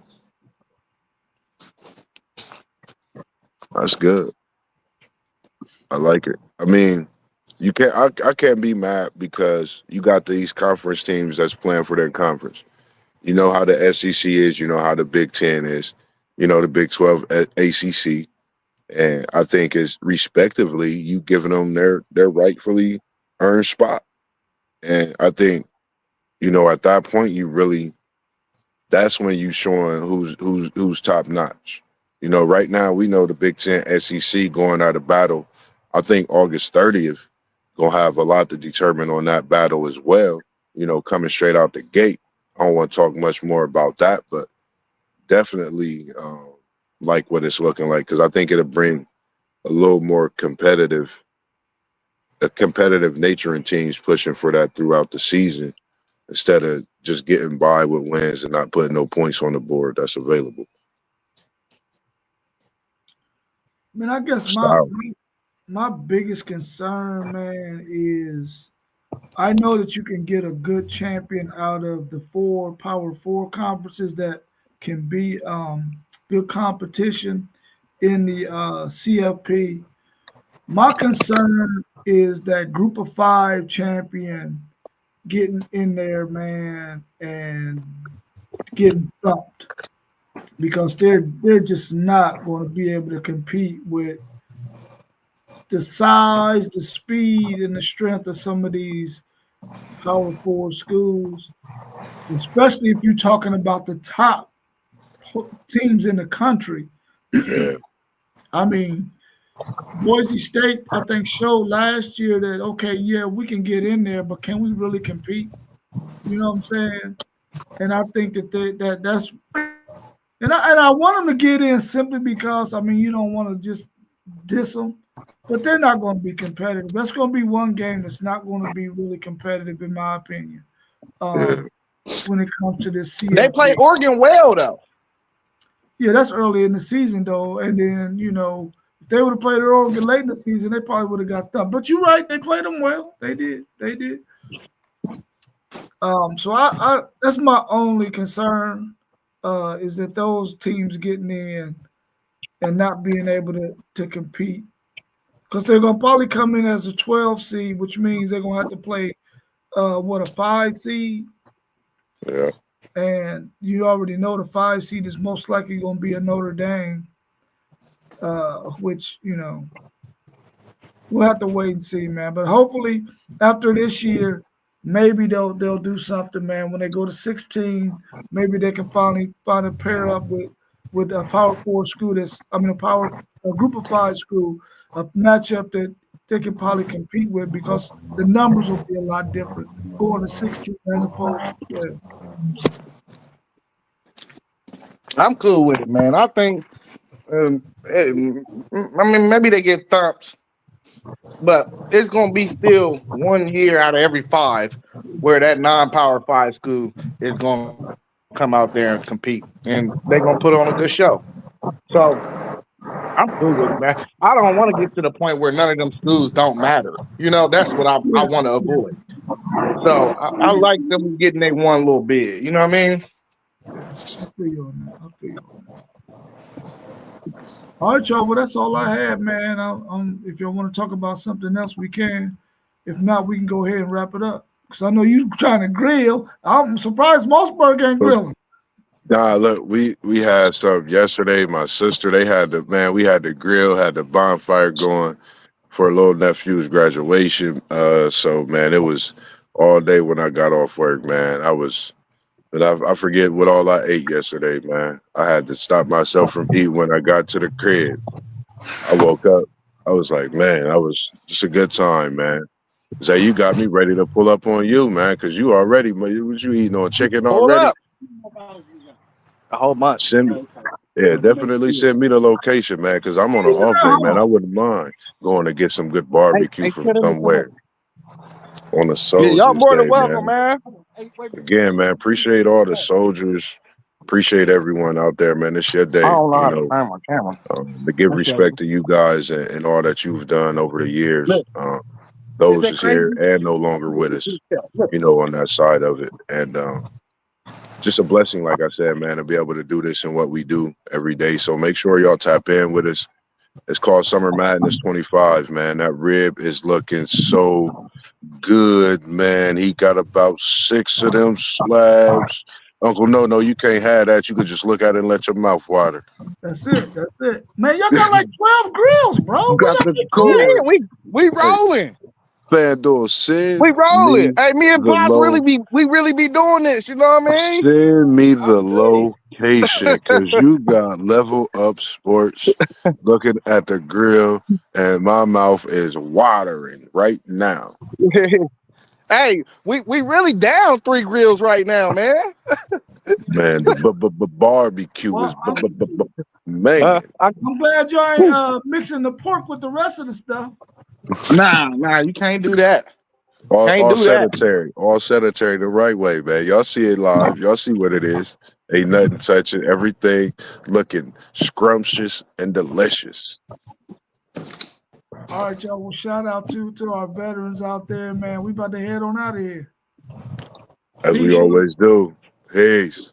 that's good. I like it. I mean, you can't. I can't be mad because you got these conference teams that's playing for their conference. You know how the SEC is. You know how the Big Ten is. You know the Big 12 ACC, and I think is respectively you giving them their rightfully earned spot. And I think at that point you really that's when you showing who's top notch. Right now we know the Big Ten SEC going out of battle. I think August 30th gonna have a lot to determine on that battle as well. Coming straight out the gate. I don't want to talk much more about that, but definitely like what it's looking like because I think it'll bring a little more a competitive nature in teams pushing for that throughout the season instead of just getting by with wins and not putting no points on the board that's available. I mean, I guess my Style. my biggest concern, man, is I know that you can get a good champion out of the four Power Four conferences that can be good competition in the CFP. My concern is that Group of Five champion getting in there, man, and getting thumped because they're just not going to be able to compete with the size, the speed, and the strength of some of these Power Four schools, especially if you're talking about the top teams in the country. Yeah, I mean, Boise State, I think, showed last year that okay, yeah, we can get in there, but can we really compete? You know what I'm saying? And I think that that's and I want them to get in simply because I mean you don't want to just diss them, but they're not going to be competitive. That's going to be one game that's not going to be really competitive, in my opinion. yeah, When it comes to this They play CFP. Oregon well though. Yeah, that's early in the season though, and then if they would have played Oregon late in the season, they probably would have got thumped. But you're right, they played them well. They did. They did. So I that's my only concern is that those teams getting in and not being able to compete because they're gonna probably come in as a 12 seed, which means they're gonna have to play a 5 seed, yeah. and you already know the 5 seed is most likely gonna be a Notre Dame, which we'll have to wait and see, man. But hopefully, after this year, maybe they'll do something, man. When they go to 16, maybe they can finally find a pair up with a Power Four school a Group of Five school, a matchup that they can probably compete with because the numbers will be a lot different going to 16 as opposed to 12. I'm cool with it, man. I think, I mean, maybe they get thumped, but it's gonna be still 1 year out of every five where that non-power five school is gonna come out there and compete, and they're gonna put on a good show. So I'm cool with it, man. I don't want to get to the point where none of them schools don't matter. That's what I Yeah, want to yeah, avoid. So I yeah, like them getting they one little bit. You know what I mean? yeah. I feel you on that. I feel you on that. All right, y'all. Well, that's all I had, man. If y'all want to talk about something else, we can. If not, we can go ahead and wrap it up. Because I know you trying to grill. I'm surprised Mossberg ain't grilling. Nah, look, we had some yesterday. My sister, they had we had the grill, had the bonfire going for a little nephew's graduation. So man, it was all day when I got off work, man. But I forget what all I ate yesterday, man. I had to stop myself from eating when I got to the crib. I woke up. I was like, man, that was just a good time, man. Say you got me ready to pull up on you, man, because you already, what you eating on chicken Pull already? up a whole bunch. Send me, yeah, definitely send me the location, man, because I'm on an He's in off the day, man. I home. wouldn't mind going to get some good Hey, barbecue hey, from kid him to come up. somewhere on a Yeah, y'all Soldiers more than Day, welcome, man. man. Again, man, appreciate all the soldiers. Appreciate everyone out there, man. It's your I day, don't know how to turn my camera. to give respect to you guys and all that you've done over the years. Look, is Those that is here crazy? and no longer with us, Look, on that side of it. And just a blessing, like I said, man, to be able to do this and what we do every day. So make sure y'all tap in with us. It's called Summer Madness 25, man. That rib is looking so good, man. He got about 6 of them slabs. Uncle, no, you can't have that. You could just look at it and let your mouth water. That's it. That's it. Man, y'all got like 12 grills, bro. You Where got y'all the get yeah, that? gold. we Hey, rolling. FanDuel, send We rolling. me Hey, me and the Pops really be doing this. You know what I mean? send me I the see. location because you got Level Up Sports looking at the grill and my mouth is watering right now. Hey, we really down 3 grills right now, man. Man, the barbecue is Well, man. I'm glad y'all ain't mixing the pork with the rest of the stuff. Nah, you can't do that. Can't All do that. sedentary the right way, man. Y'all see it live. Y'all see what it is. Ain't nothing touching. Everything looking scrumptious and delicious. All right, y'all. Well, shout out to our veterans out there, man. We about to head on out of here. As we Peace. always do. Peace.